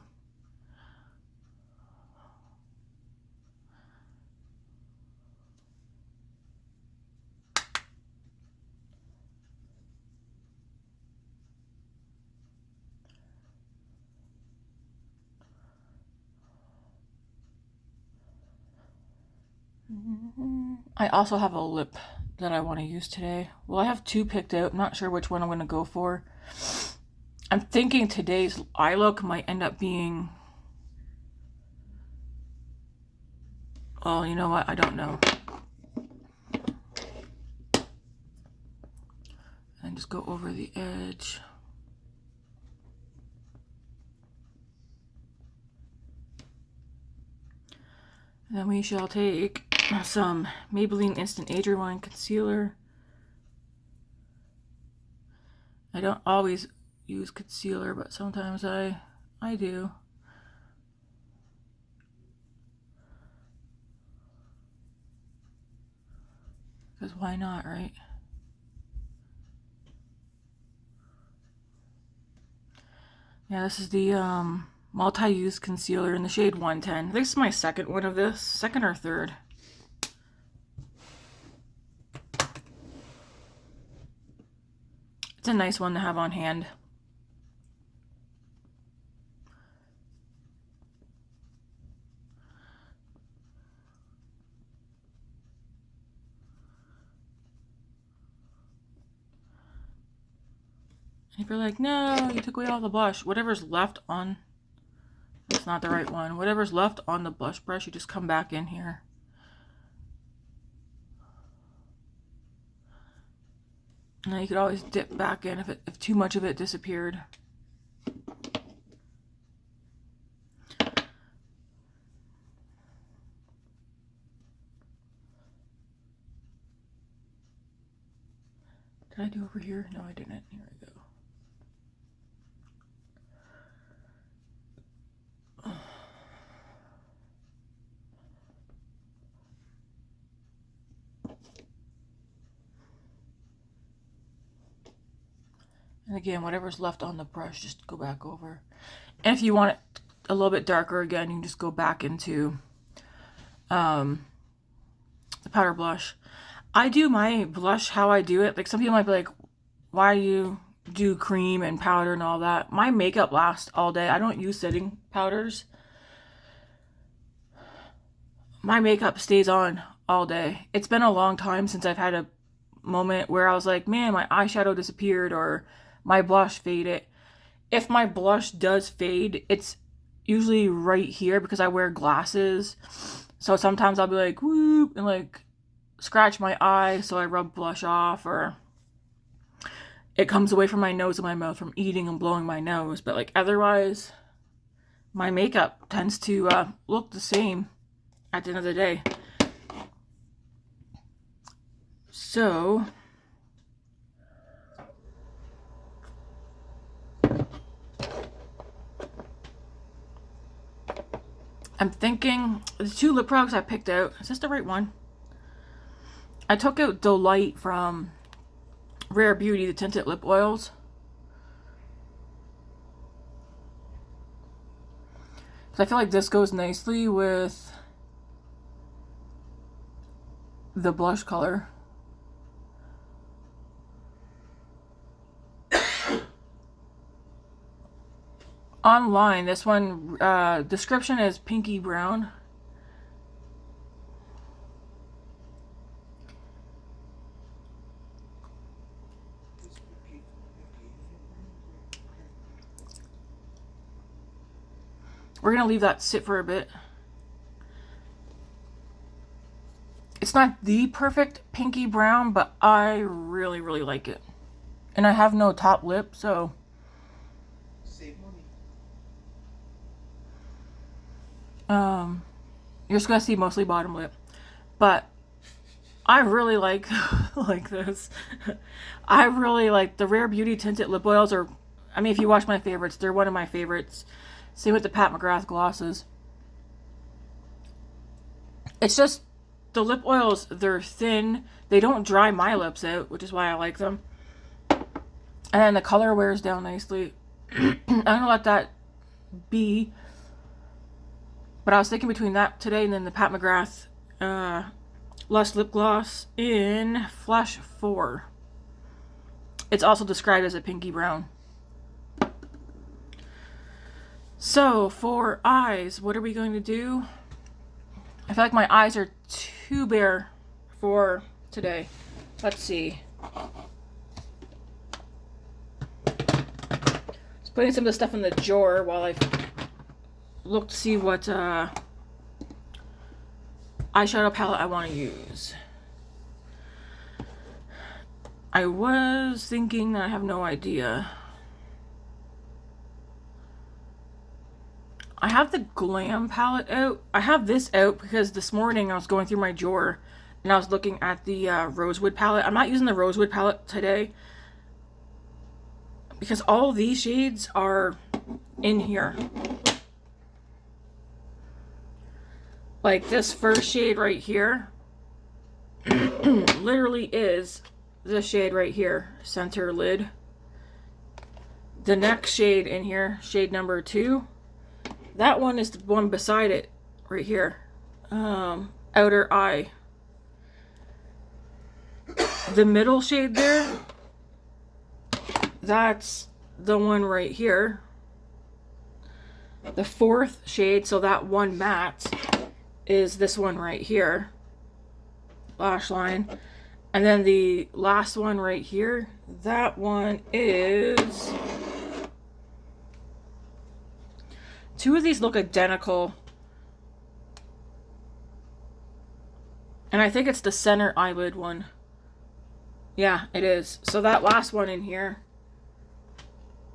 I also have a lip that I want to use today. Well, I have 2 picked out. I'm not sure which one I'm going to go for. I'm thinking today's eye look might end up being Oh, you know what? I don't know. And just go over the edge. And then we shall take some Maybelline Instant Age Rewind Concealer. I don't always use concealer, but sometimes I do. Because why not, right? Yeah, this is the multi-use concealer in the shade 110. This is my second one of this. Second or third. It's a nice one to have on hand. If you're like, no, you took away all the blush, whatever's left on, it's not the right one. Whatever's left on the blush brush, you just come back in here. Now you could always dip back in if too much of it disappeared. Did I do over here? No, I didn't. Here we go. And again, whatever's left on the brush, just go back over. And if you want it a little bit darker again, you can just go back into the powder blush. I do my blush how I do it. Like, some people might be like, why do you do cream and powder and all that? My makeup lasts all day. I don't use setting powders. My makeup stays on all day. It's been a long time since I've had a moment where I was like, man, my eyeshadow disappeared or my blush faded. If my blush does fade, it's usually right here because I wear glasses. So sometimes I'll be like, whoop, and like scratch my eye, so I rub blush off, or it comes away from my nose and my mouth from eating and blowing my nose. But like otherwise, my makeup tends to look the same at the end of the day. So I'm thinking the two lip products I picked out, is this the right one? I took out Delight from Rare Beauty, the tinted lip oils. So I feel like this goes nicely with the blush color. Online, this one, description is pinky brown. We're gonna leave that sit for a bit. It's not the perfect pinky brown, but I really, really like it. And I have no top lip, so you're just gonna see mostly bottom lip. But I really like this. I really like the Rare Beauty tinted lip oils. Are, I mean, if you watch my favorites, they're one of my favorites. Same with the Pat McGrath glosses. It's just the lip oils, they're thin. They don't dry my lips out, which is why I like them. And then the color wears down nicely. I'm gonna let that be. But I was thinking between that today and then the Pat McGrath Lush Lip Gloss in Flash 4. It's also described as a pinky brown. So, for eyes, what are we going to do? I feel like my eyes are too bare for today. Let's see. Just putting some of the stuff in the drawer while I look to see what eyeshadow palette I want to use. I was thinking that I have no idea. I have the Glam palette out. I have this out because this morning I was going through my drawer and I was looking at the Rosewood palette. I'm not using the Rosewood palette today because all these shades are in here. Like this first shade right here literally is this shade right here, Center Lid. The next shade in here, shade number 2, that one is the one beside it right here, Outer Eye. The middle shade there, that's the one right here. The 4th shade, so that one matte, is this one right here, lash line. And then the last one right here, that one is... 2 of these look identical. And I think it's the center eyelid one. Yeah, it is. So that last one in here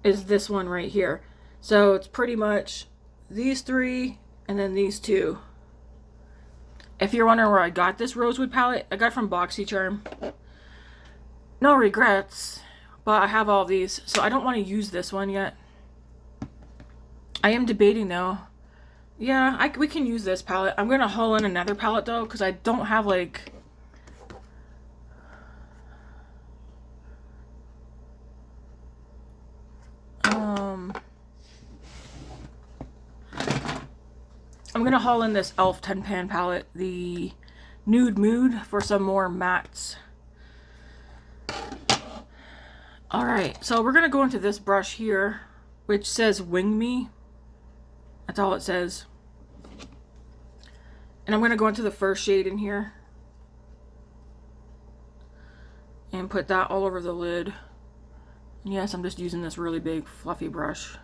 is this one right here. So it's pretty much these 3 and then these 2. If you're wondering where I got this Rosewood palette, I got it from BoxyCharm. No regrets, but I have all these, so I don't want to use this one yet. I am debating though. Yeah, we can use this palette. I'm going to haul in another palette though, because I don't have like... I'm going to haul in this e.l.f. 10 pan palette, the Nude Mood, for some more mattes. Alright, so we're going to go into this brush here, which says Wing Me. That's all it says. And I'm going to go into the first shade in here. And put that all over the lid. And yes, I'm just using this really big fluffy brush.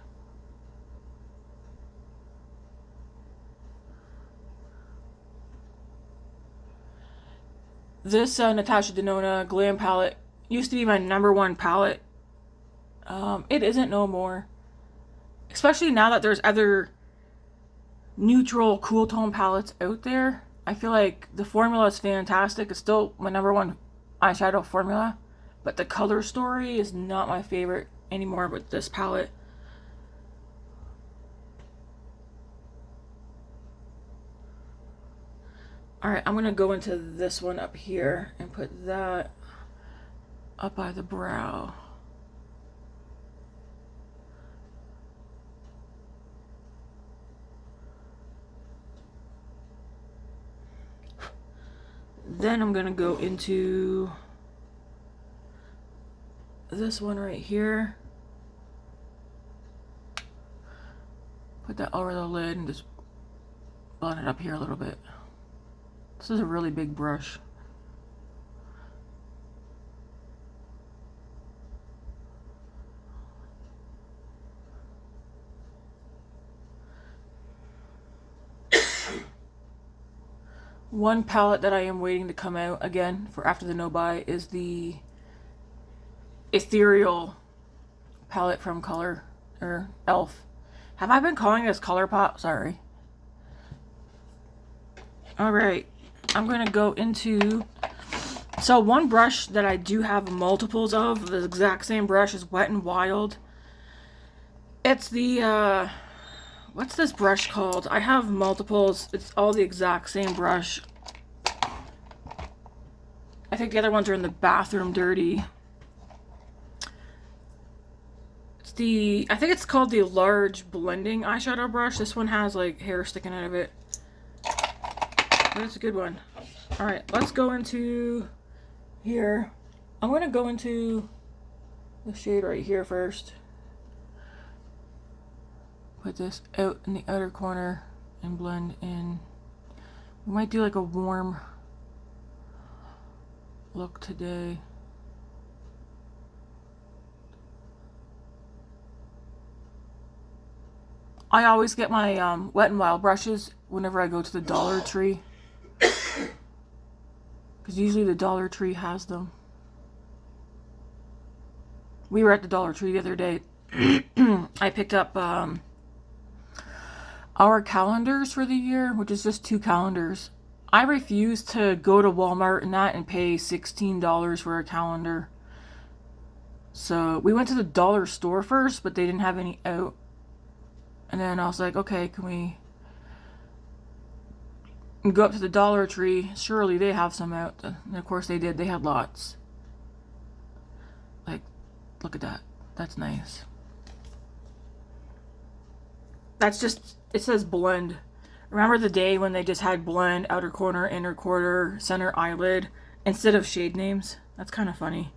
This Natasha Denona Glam palette used to be my #1 palette. It isn't no more. Especially now that there's other neutral cool tone palettes out there. I feel like the formula is fantastic. It's still my #1 eyeshadow formula. But the color story is not my favorite anymore with this palette. Alright, I'm going to go into this one up here and put that up by the brow. Then I'm going to go into this one right here. Put that over the lid and just blend it up here a little bit. This is a really big brush. One palette that I am waiting to come out again for after the no buy is the Ethereal palette from Color or e.l.f. Have I been calling this ColourPop? Sorry. Alright, I'm going to go into... So one brush that I do have multiples of, the exact same brush, is Wet n Wild. It's the, what's this brush called? I have multiples. It's all the exact same brush. I think the other ones are in the Bathroom Dirty. It's the... I think it's called the Large Blending Eyeshadow Brush. This one has, like, hair sticking out of it. But it's a good one. Alright, let's go into here. I'm going to go into the shade right here first. Put this out in the outer corner and blend in. We might do like a warm look today. I always get my Wet n Wild brushes whenever I go to the Dollar Tree. Because usually the Dollar Tree has them. We were at the Dollar Tree the other day. I picked up our calendars for the year, which is just 2 calendars. I refuse to go to Walmart and that and pay $16 for a calendar. So we went to the dollar store first, but they didn't have any out. And then I was like, okay, can we go up to the Dollar Tree? Surely they have some out. And of course they did. They had lots. Like, look at that. That's nice. That's just, it says blend. Remember the day when they just had blend, outer corner, inner corner, center eyelid, instead of shade names? That's kind of funny.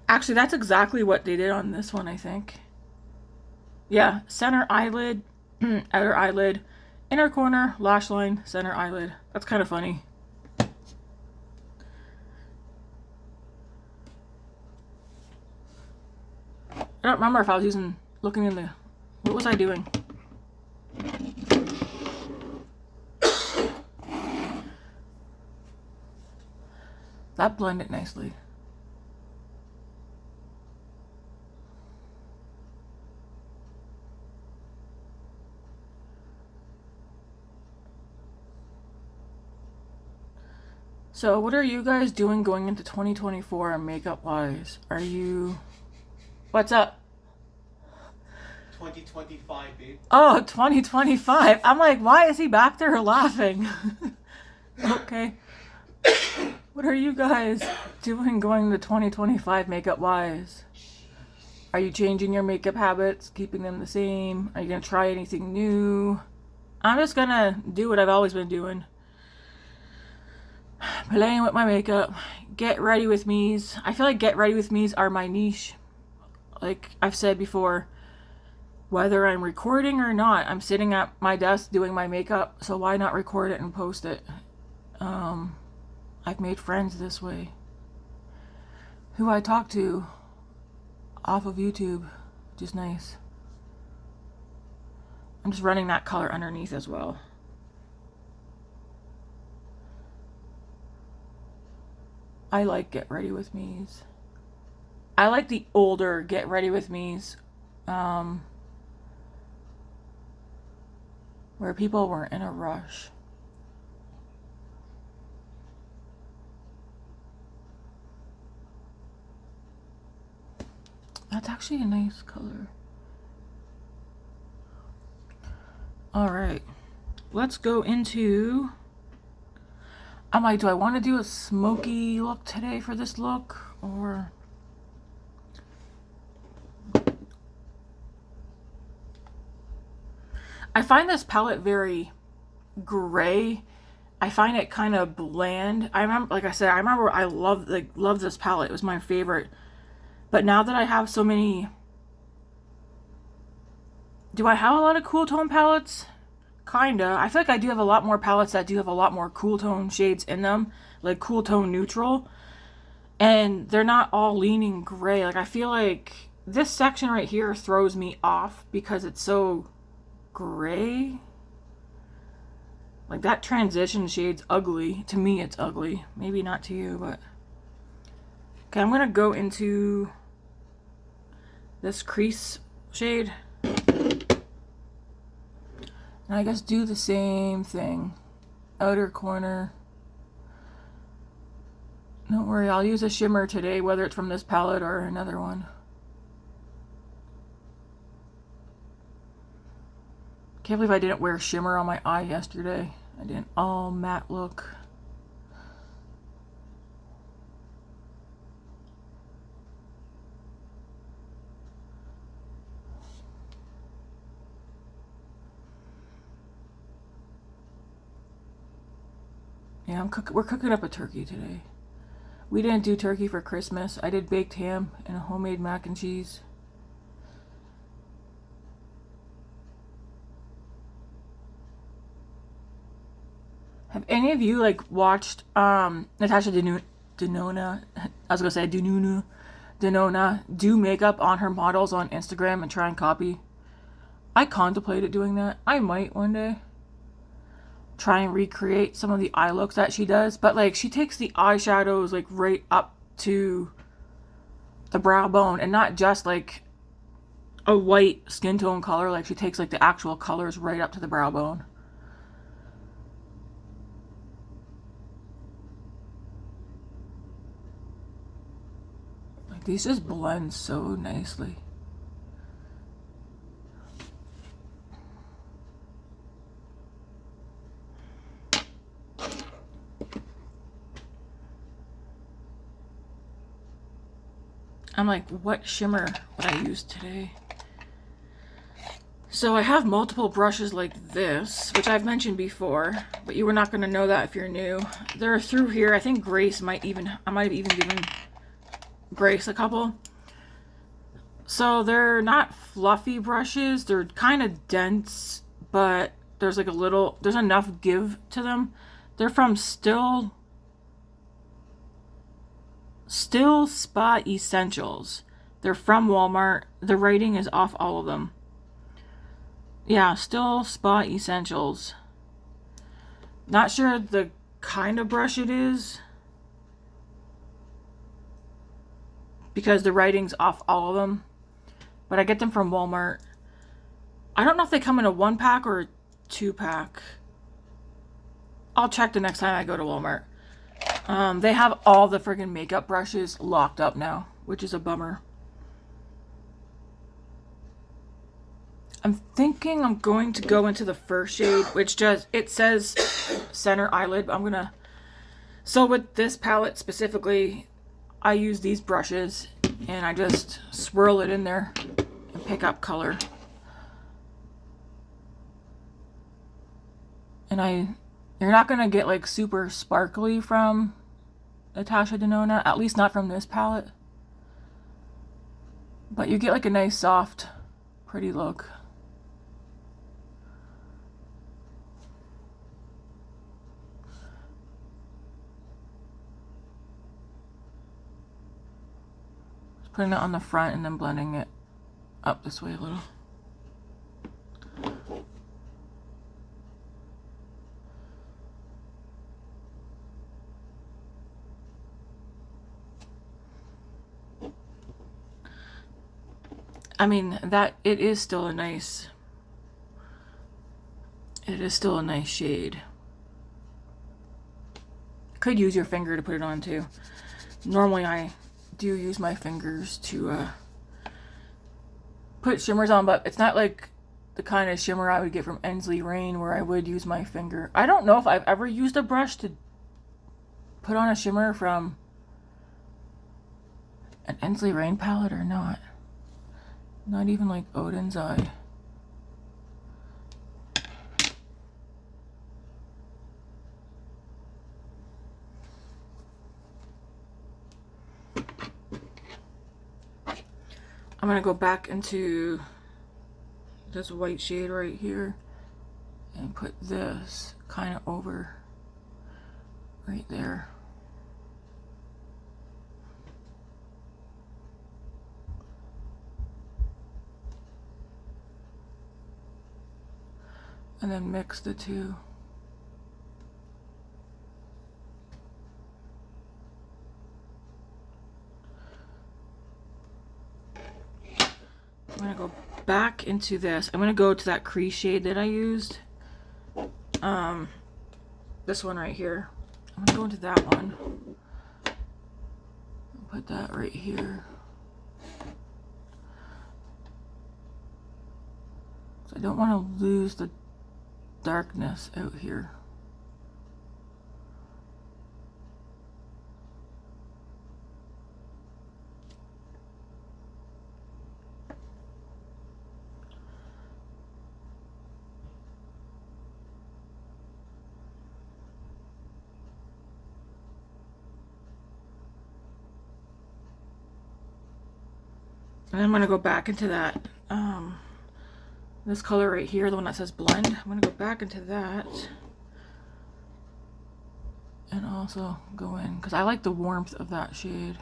Actually, that's exactly what they did on this one, I think. Yeah, center eyelid, outer eyelid, inner corner, lash line, center eyelid. That's kind of funny. I don't remember if I was looking in the, what was I doing? That blended nicely. So what are you guys doing going into 2024 makeup wise? Are you... What's up? 2025, babe. Oh, 2025. I'm like, why is he back there laughing? Okay. What are you guys doing going to 2025 makeup wise? Are you changing your makeup habits, keeping them the same? Are you going to try anything new? I'm just going to do what I've always been doing. Playing with my makeup. Get ready with me's. I feel like get ready with me's are my niche. Like I've said before, whether I'm recording or not, I'm sitting at my desk doing my makeup, so why not record it and post it? I've made friends this way, who I talk to off of YouTube, which is nice. I'm just running that color underneath as well. I like Get Ready With Me's. I like the older Get Ready With Me's, where people weren't in a rush. That's actually a nice color. Alright, let's go into... I'm like, do I want to do a smoky look today for this look? Or... I find this palette very gray. I find it kind of bland. I remember, like I said, I remember I loved this palette. It was my favorite. But now that I have so many... Do I have a lot of cool tone palettes? Kinda. I feel like I do have a lot more palettes that do have a lot more cool tone shades in them. Like cool tone neutral. And they're not all leaning gray. Like I feel like this section right here throws me off because it's so gray. Like that transition shade's ugly. To me it's ugly. Maybe not to you, but... Okay, I'm gonna go into this crease shade. And I guess do the same thing. Outer corner. Don't worry, I'll use a shimmer today, whether it's from this palette or another one. Can't believe I didn't wear shimmer on my eye yesterday. I did an all matte look. Yeah, we're cooking up a turkey today. We didn't do turkey for Christmas. I did baked ham and a homemade mac and cheese. Have any of you like watched Natasha Denona? I was gonna say Denona do makeup on her models on Instagram and try and copy? I contemplated doing that. I might one day. try and recreate some of the eye looks that she does. But like she takes the eyeshadows like right up to the brow bone, and not just like a white skin tone color. Like she takes like the actual colors right up to the brow bone. Like these just blend so nicely. I'm like, what shimmer would I use today? So I have multiple brushes like this, which I've mentioned before, but you were not going to know that if you're new. They're through here. I think Grace I might have even given Grace a couple. So they're not fluffy brushes. They're kind of dense, but there's like there's enough give to them. They're from Still Spa Essentials. They're from Walmart. The rating is off all of them. Yeah, Still Spa Essentials. Not sure the kind of brush it is, because the writing's off all of them. But I get them from Walmart. I don't know if they come in a 1-pack or a 2-pack. I'll check the next time I go to Walmart. They have all the friggin' makeup brushes locked up now, which is a bummer. I'm thinking I'm going to go into the first shade, which it says center eyelid, but so with this palette specifically, I use these brushes and I just swirl it in there and pick up color. And you're not gonna get like super sparkly from Natasha Denona, at least not from this palette. But you get like a nice soft, pretty look. Just putting it on the front and then blending it up this way a little. I mean, it is still a nice shade. Could use your finger to put it on too. Normally I do use my fingers to put shimmers on, but it's not like the kind of shimmer I would get from Ensley Rain where I would use my finger. I don't know if I've ever used a brush to put on a shimmer from an Ensley Rain palette or not. Not even like Odin's Eye. I'm gonna go back into this white shade right here and put this kind of over right there. And then mix the two. I'm gonna go back into this. I'm gonna go to that crease shade that I used. This one right here. I'm gonna go into that one. Put that right here. So I don't want to lose the darkness out here. And I'm going to go back into that this color right here, the one that says blend. I'm going to go back into that and also go in, because I like the warmth of that shade.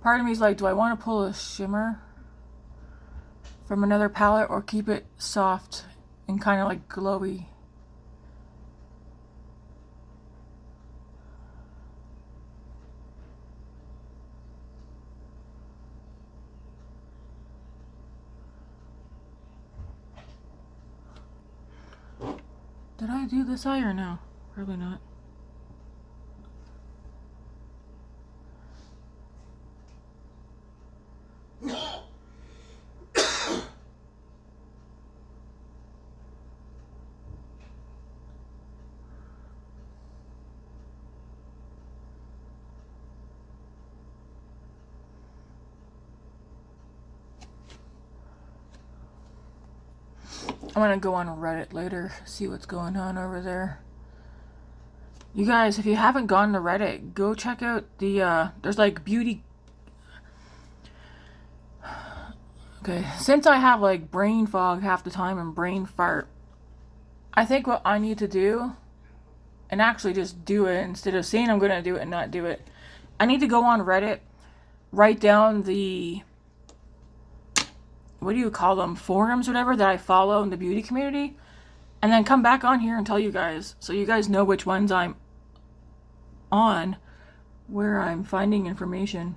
Part of me is like, do I want to pull a shimmer from another palette or keep it soft and kind of like glowy. Did I do this eye or no? Probably not. I'm gonna go on Reddit later, see what's going on over there. You guys, if you haven't gone to Reddit, go check out the, there's like beauty. Okay, since I have like brain fog half the time and brain fart, I think what I need to do, and actually just do it instead of saying I'm gonna do it and not do it, I need to go on Reddit, write down the, what do you call them, forums or whatever that I follow in the beauty community, and then come back on here and tell you guys, so you guys know which ones I'm on, where I'm finding information.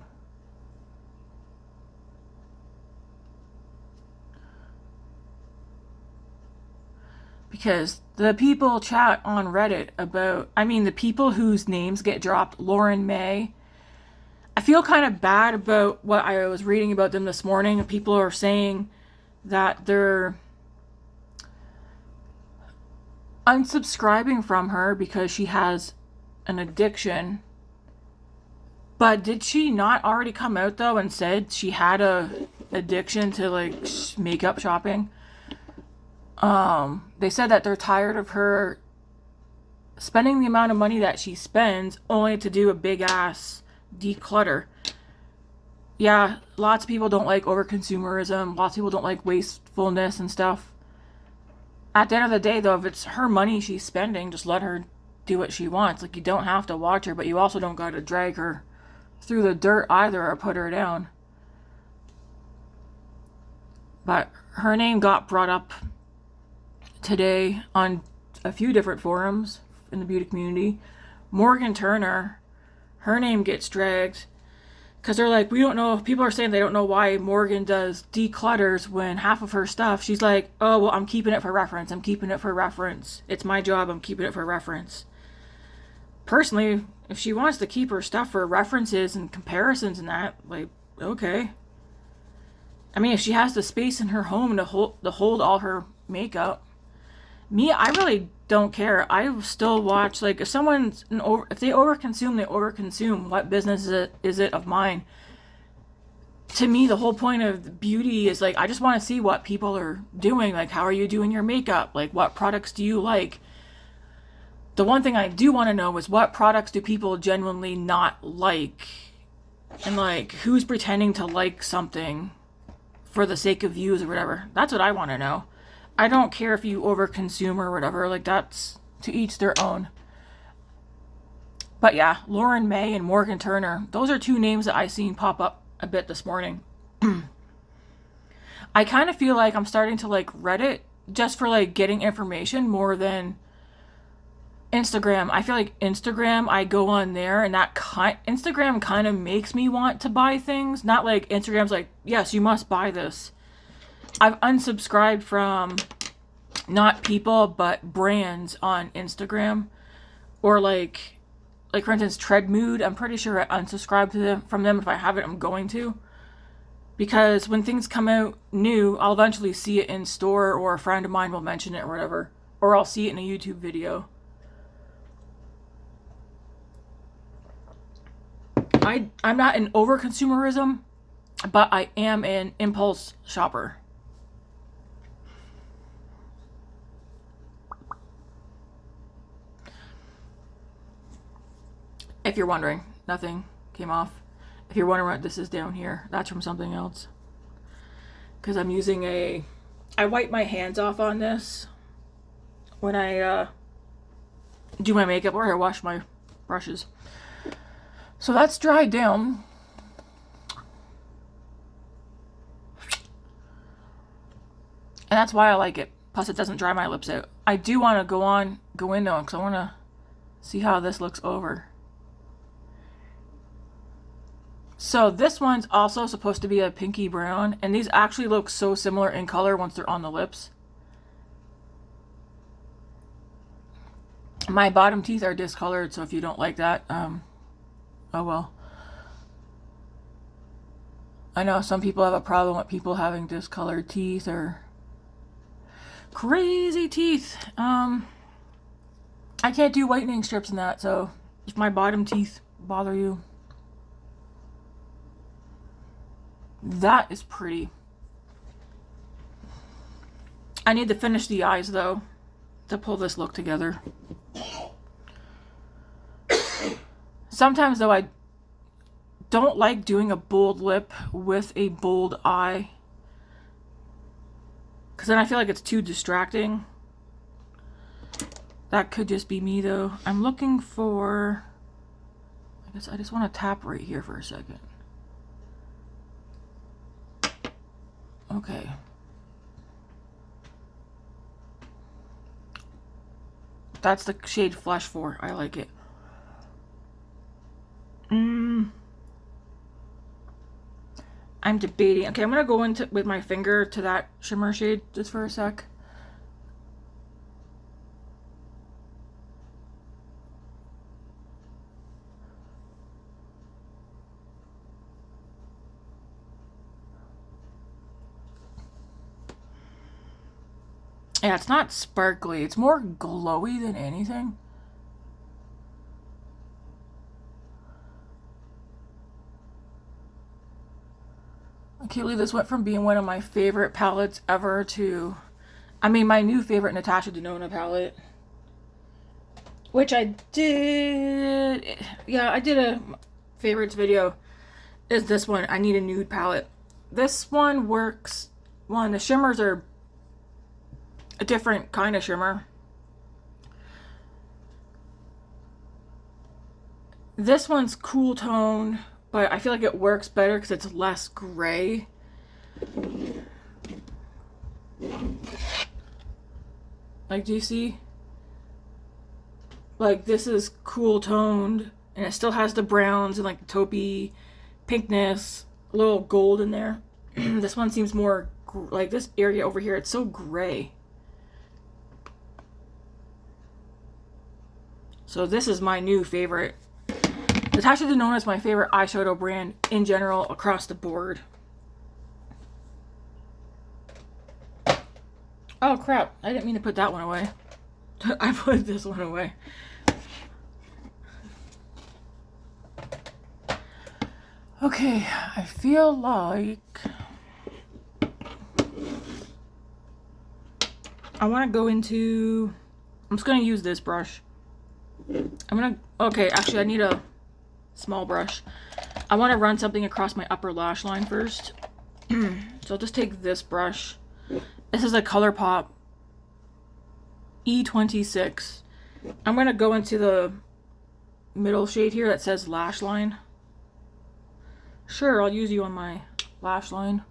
Because the people chat on Reddit about, I mean, the people whose names get dropped, Lauren May, I feel kind of bad about what I was reading about them this morning. People are saying that they're unsubscribing from her because she has an addiction. But did she not already come out though and said she had a addiction to like makeup shopping? They said that they're tired of her spending the amount of money that she spends only to do a big ass declutter. Yeah, lots of people don't like overconsumerism. Lots of people don't like wastefulness and stuff. At the end of the day, though, if it's her money she's spending, just let her do what she wants. Like, you don't have to watch her, but you also don't got to drag her through the dirt either or put her down. But her name got brought up today on a few different forums in the beauty community. Morgan Turner, her name gets dragged because they're like, we don't know. People are saying they don't know why Morgan does declutters when half of her stuff, she's like, oh, well, I'm keeping it for reference. I'm keeping it for reference. It's my job. I'm keeping it for reference. Personally, if she wants to keep her stuff for references and comparisons and that, like, okay. I mean, if she has the space in her home to hold all her makeup, me, I really don't care. I still watch, like, if someone's if they overconsume, they overconsume. What business is it of mine? To me, the whole point of beauty is like, I just want to see what people are doing. Like, how are you doing your makeup? Like, what products do you like? The one thing I do want to know is what products do people genuinely not like? And like, who's pretending to like something for the sake of views or whatever? That's what I want to know. I don't care if you overconsume or whatever. Like, that's to each their own. But yeah, Lauren May and Morgan Turner, those are two names that I seen pop up a bit this morning. I kind of feel like I'm starting to like Reddit just for like getting information more than Instagram. I feel like Instagram, I go on there and Instagram kind of makes me want to buy things. Not like Instagram's like, yes, you must buy this. I've unsubscribed from not people but brands on Instagram, or like for instance Treadmood. I'm pretty sure I unsubscribed from them. If I haven't, I'm going to, because when things come out new, I'll eventually see it in store, or a friend of mine will mention it or whatever, or I'll see it in a YouTube video. I'm not an overconsumerism, but I am an impulse shopper. If you're wondering, nothing came off. If you're wondering what this is down here, that's from something else. Because I'm using I wipe my hands off on this when I do my makeup, or I wash my brushes. So that's dried down. And that's why I like it Plus, it doesn't dry my lips out. I do want to go in though, because I want to see how this looks over. So this one's also supposed to be a pinky brown, and these actually look so similar in color once they're on the lips. My bottom teeth are discolored, so if you don't like that, oh well. I know some people have a problem with people having discolored teeth or crazy teeth. I can't do whitening strips and that, so if my bottom teeth bother you. That is pretty. I need to finish the eyes though to pull this look together. Sometimes though I don't like doing a bold lip with a bold eye, because then I feel like it's too distracting. That could just be me though. I'm looking for, I guess I just want to tap right here for a second. Okay. That's the shade Flesh 4. I like it. I'm debating. Okay, I'm gonna go into with my finger to that shimmer shade just for a sec. Yeah, it's not sparkly. It's more glowy than anything. I can't believe this went from being one of my favorite palettes ever to, I mean, my new favorite Natasha Denona palette. Which I did, yeah, I did a favorites video. Is this one. I need a nude palette. This one works, one, the shimmers are a different kind of shimmer. This one's cool tone, but I feel like it works better because it's less gray. Like, do you see? Like, this is cool toned, and it still has the browns and like the taupey pinkness, a little gold in there. This one seems more like this area over here, it's so gray. So this is my new favorite. Natasha Denona is my favorite eyeshadow brand in general across the board. Oh crap, I didn't mean to put that one away. I put this one away. Okay, I feel like I want to go into, I'm just going to use this brush. Okay, actually I need a small brush. I want to run something across my upper lash line first. So I'll just take this brush. This is a ColourPop E26. I'm going to go into the middle shade here that says lash line. Sure, I'll use you on my lash line.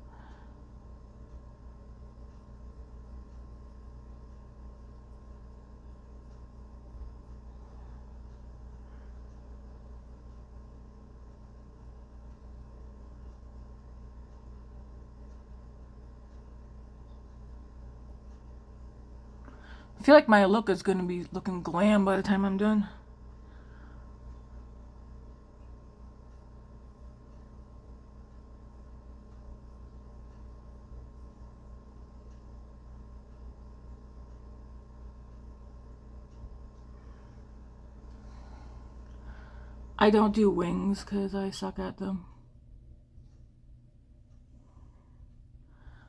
I feel like my look is going to be looking glam by the time I'm done. I don't do wings because I suck at them.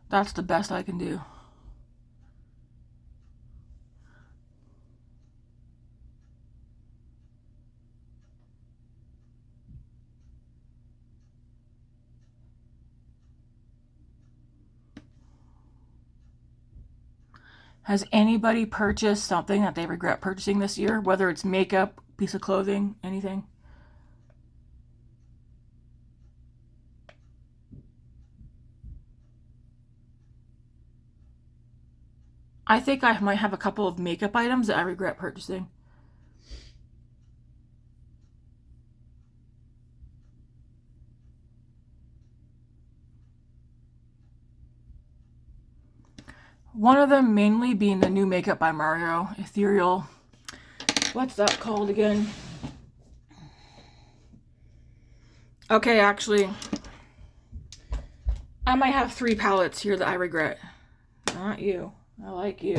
That's the best I can do. Has anybody purchased something that they regret purchasing this year? Whether it's makeup, piece of clothing, anything? I think I might have a couple of makeup items that I regret purchasing. One of them mainly being the new makeup by Mario, Ethereal. What's that called again? Okay, actually, I might have 3 palettes here that I regret. Not you. I like you.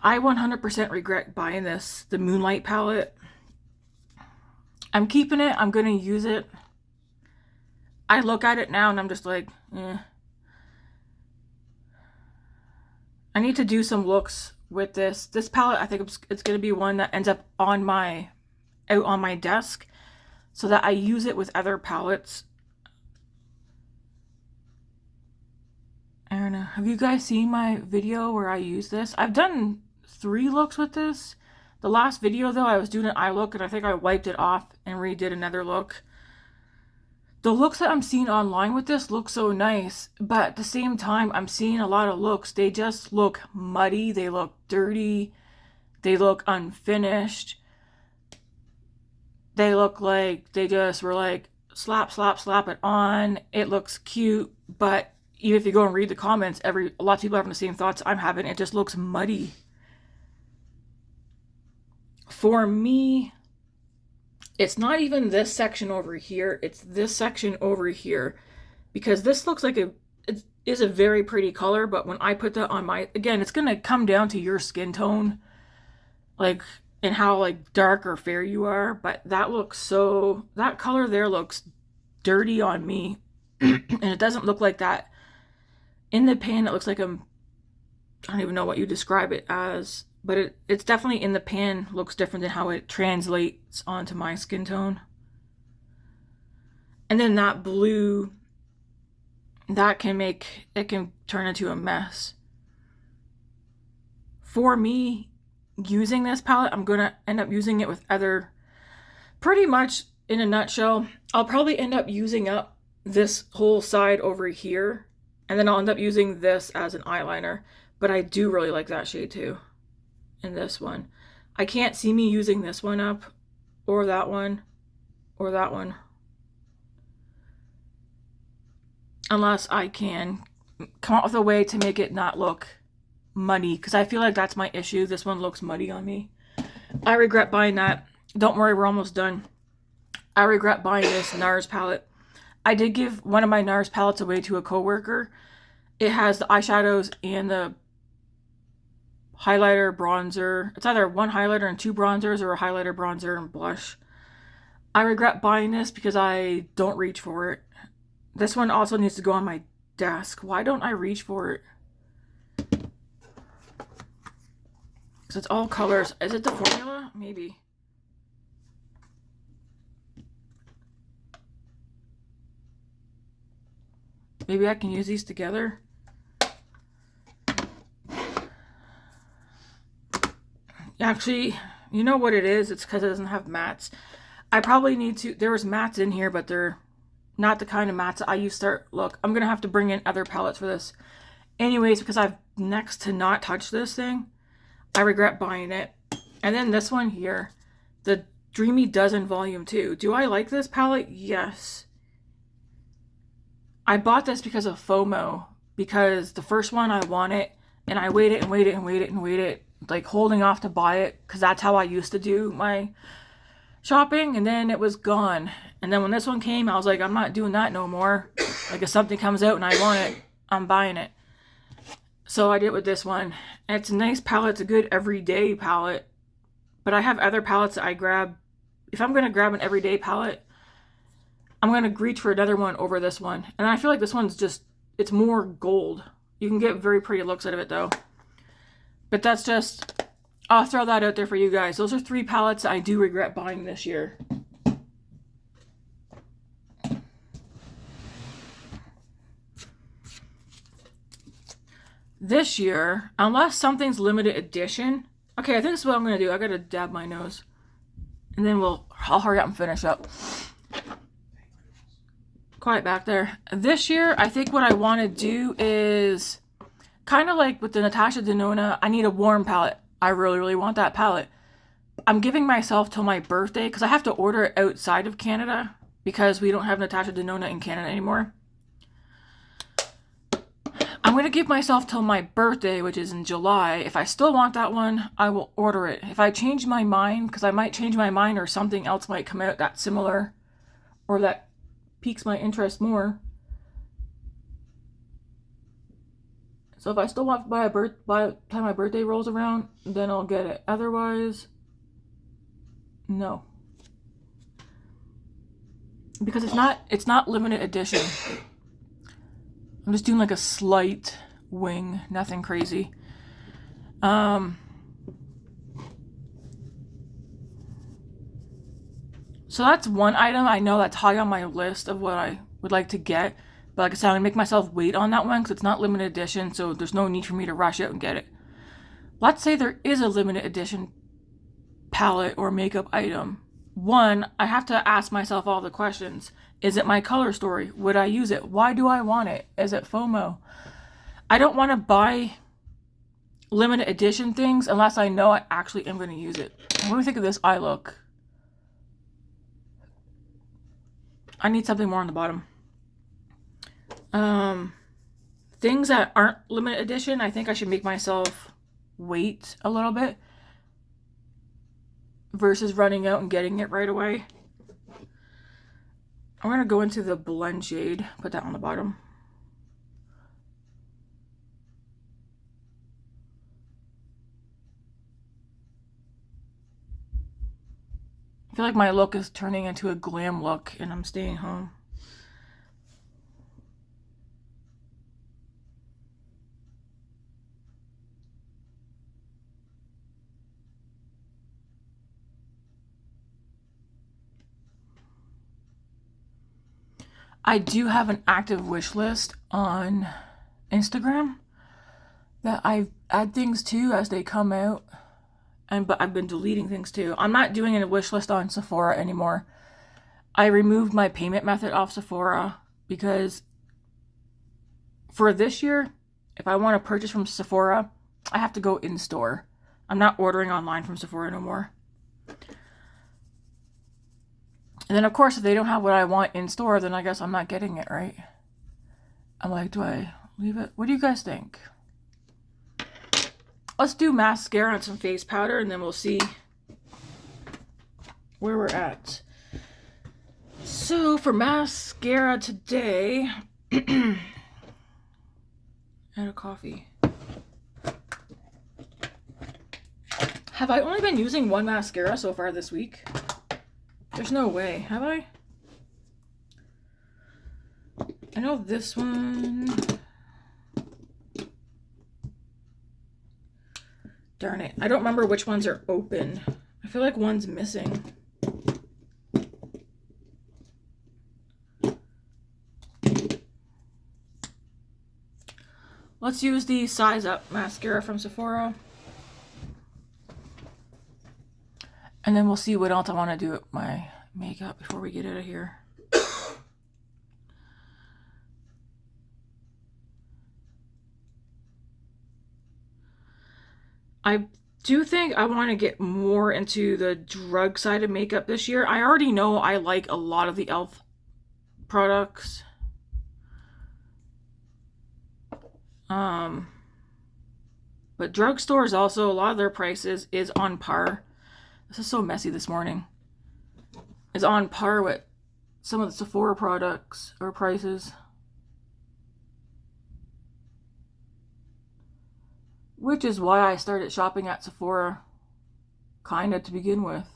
I 100% regret buying this, the Moonlight palette. I'm keeping it. I'm going to use it. I look at it now and I'm just like, eh. I need to do some looks with this. This palette, I think it's going to be one that ends up out on my desk so that I use it with other palettes. I don't know. Have you guys seen my video where I use this? I've done 3 looks with this. The last video, though, I was doing an eye look, and I think I wiped it off and redid another look. The looks that I'm seeing online with this look so nice, but at the same time, I'm seeing a lot of looks. They just look muddy. They look dirty. They look unfinished. They look like they just were like, slap, slap, slap it on. It looks cute, but even if you go and read the comments, a lot of people are having the same thoughts I'm having. It just looks muddy. For me, it's not even this section over here. It's this section over here. Because this looks like it is a very pretty color, but when I put that on my... Again, it's going to come down to your skin tone. Like, and how, like, dark or fair you are. But that looks so... That color there looks dirty on me. And it doesn't look like that. In the pan, it looks like I don't even know what you describe it as. But it's definitely in the pan looks different than how it translates onto my skin tone. And then that blue, that can turn into a mess. For me, using this palette, I'm going to end up using it with pretty much in a nutshell, I'll probably end up using up this whole side over here. And then I'll end up using this as an eyeliner. But I do really like that shade too. In this one. I can't see me using this one up, or that one, or that one. Unless I can come up with a way to make it not look muddy, because I feel like that's my issue. This one looks muddy on me. I regret buying that. Don't worry, we're almost done. I regret buying this NARS palette. I did give one of my NARS palettes away to a coworker. It has the eyeshadows and the highlighter, bronzer. It's either 1 highlighter and 2 bronzers, or a highlighter, bronzer, and blush. I regret buying this because I don't reach for it. This one also needs to go on my desk. Why don't I reach for it? Because it's all colors. Is it the formula? Maybe. Maybe I can use these together. Actually, you know what it is? It's because it doesn't have mattes. I probably need to... There was mattes in here, but they're not the kind of mattes that I use to... Look, I'm going to have to bring in other palettes for this. Anyways, because I've next to not touched this thing, I regret buying it. And then this one here, the Dreamy Dozen Volume 2. Do I like this palette? Yes. I bought this because of FOMO. Because the first one I want it, and I waited and waited and waited and waited, like holding off to buy it, because that's how I used to do my shopping, and then it was gone. And then when this one came, I was like, I'm not doing that no more. Like, if something comes out and I want it, I'm buying it. So I did with this one. And it's a nice palette. It's a good everyday palette. But I have other palettes that I grab. If I'm going to grab an everyday palette, I'm going to reach for another one over this one. And I feel like this one's just, it's more gold. You can get very pretty looks out of it though. But that's just, I'll throw that out there for you guys. Those are 3 palettes I do regret buying this year. This year, unless something's limited edition. Okay, I think this is what I'm going to do. I got to dab my nose. And then I'll hurry up and finish up. Quiet back there. This year, I think what I want to do is kind of like with the Natasha Denona, I need a warm palette. I really, really want that palette. I'm giving myself till my birthday because I have to order it outside of Canada because we don't have Natasha Denona in Canada anymore. I'm going to give myself till my birthday, which is in July. If I still want that one, I will order it. If I change my mind, because I might change my mind or something else might come out that's similar or that piques my interest more. So if I still want by the time my birthday rolls around, then I'll get it. Otherwise, no. Because it's not limited edition. I'm just doing like a slight wing, nothing crazy. So that's one item I know that's high on my list of what I would like to get. But like I said, I'm going to make myself wait on that one because it's not limited edition, so there's no need for me to rush out and get it. Let's say there is a limited edition palette or makeup item. One, I have to ask myself all the questions. Is it my color story? Would I use it? Why do I want it? Is it FOMO? I don't want to buy limited edition things unless I know I actually am going to use it. What do you think of this eye look? I need something more on the bottom. Things that aren't limited edition, I think I should make myself wait a little bit versus running out and getting it right away. I'm going to go into the blend shade, put that on the bottom. I feel like my look is turning into a glam look and I'm staying home. I do have an active wish list on Instagram that I add things to as they come out. But I've been deleting things too. I'm not doing a wish list on Sephora anymore. I removed my payment method off Sephora because for this year, if I want to purchase from Sephora, I have to go in store. I'm not ordering online from Sephora no more. And then, of course, if they don't have what I want in store, then I guess I'm not getting it, right? I'm like, do I leave it? What do you guys think? Let's do mascara and some face powder, and then we'll see where we're at. So, for mascara today, add a coffee. Have I only been using one mascara so far this week? There's no way. Have I? I know this one. Darn it. I don't remember which ones are open. I feel like one's missing. Let's use the Size Up mascara from Sephora. And then we'll see what else I want to do with my makeup before we get out of here. I do think I want to get more into the drug side of makeup this year. I already know I like a lot of the e.l.f. products. But drugstores also, a lot of their prices is on par. This is so messy this morning. Is on par with some of the Sephora products or prices. Which is why I started shopping at Sephora, kinda to begin with.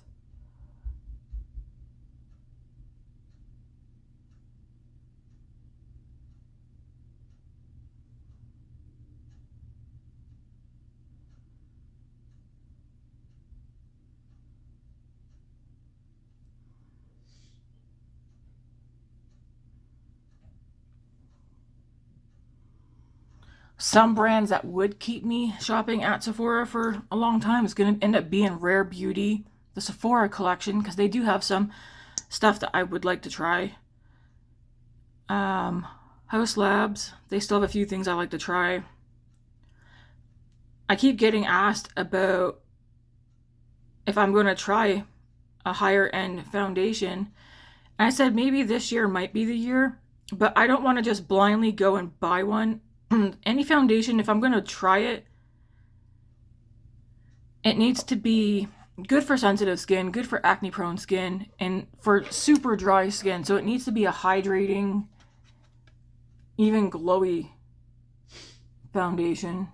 Some brands that would keep me shopping at Sephora for a long time is going to end up being Rare Beauty, the Sephora collection, because they do have some stuff that I would like to try. Haus Labs, they still have a few things I like to try. I keep getting asked about if I'm going to try a higher end foundation. And I said maybe this year might be the year, but I don't want to just blindly go and buy one. Any foundation, if I'm going to try it, it needs to be good for sensitive skin, good for acne prone skin, and for super dry skin. So it needs to be a hydrating, even glowy foundation.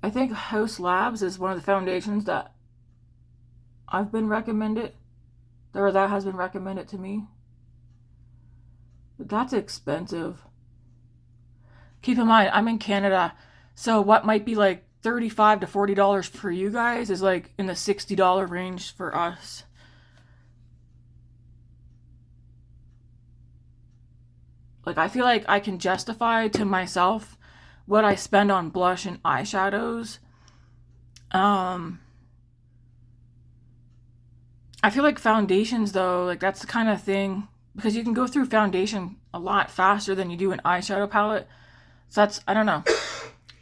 I think Haus Labs is one of the foundations that I've been recommended, or that has been recommended to me. But that's expensive. Keep in mind, I'm in Canada, so what might be like $35 to $40 for you guys is like in the $60 range for us. Like, I feel like I can justify to myself what I spend on blush and eyeshadows. I feel like foundations, though, like that's the kind of thing, because you can go through foundation a lot faster than you do an eyeshadow palette. So that's, I don't know.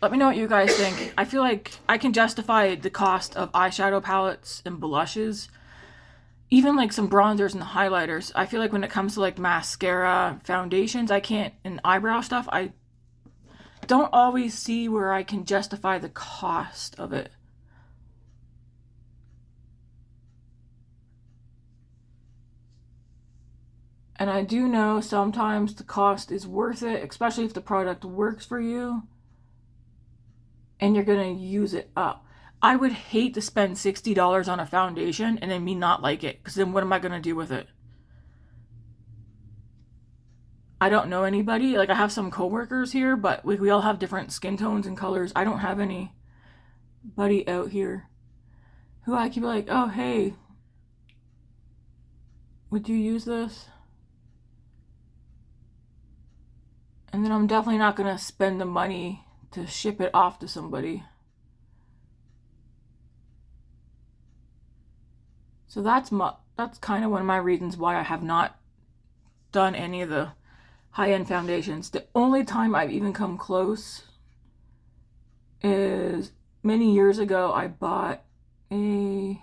Let me know what you guys think. I feel like I can justify the cost of eyeshadow palettes and blushes, even like some bronzers and highlighters. I feel like when it comes to like mascara, foundations, I can't, and eyebrow stuff, I don't always see where I can justify the cost of it. And I do know sometimes the cost is worth it, especially if the product works for you and you're going to use it up. I would hate to spend $60 on a foundation and then me not like it, because then what am I going to do with it? I don't know anybody. Like, I have some coworkers here, but we all have different skin tones and colors. I don't have anybody out here who I could be like, oh, hey, would you use this? And then I'm definitely not going to spend the money to ship it off to somebody. So that's kind of one of my reasons why I have not done any of the high-end foundations. The only time I've even come close is many years ago. I bought a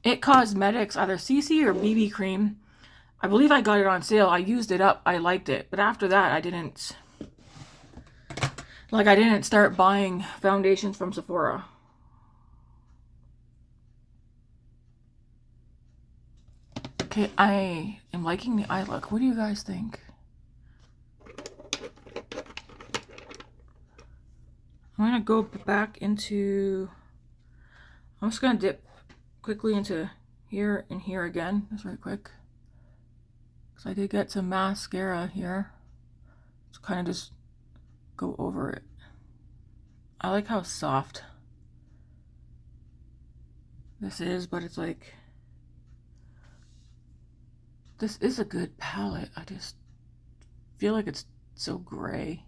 It Cosmetics, either CC or BB cream. I believe I got it on sale. I used it up. I liked it. But after that, I didn't start buying foundations from Sephora. Okay, I am liking the eye look. What do you guys think? I'm going to go back into... I'm just going to dip quickly into here and here again. Just right quick. Because I did get some mascara here. So kind of just go over it. I like how soft this is, but it's like... This is a good palette. I just feel like it's so gray.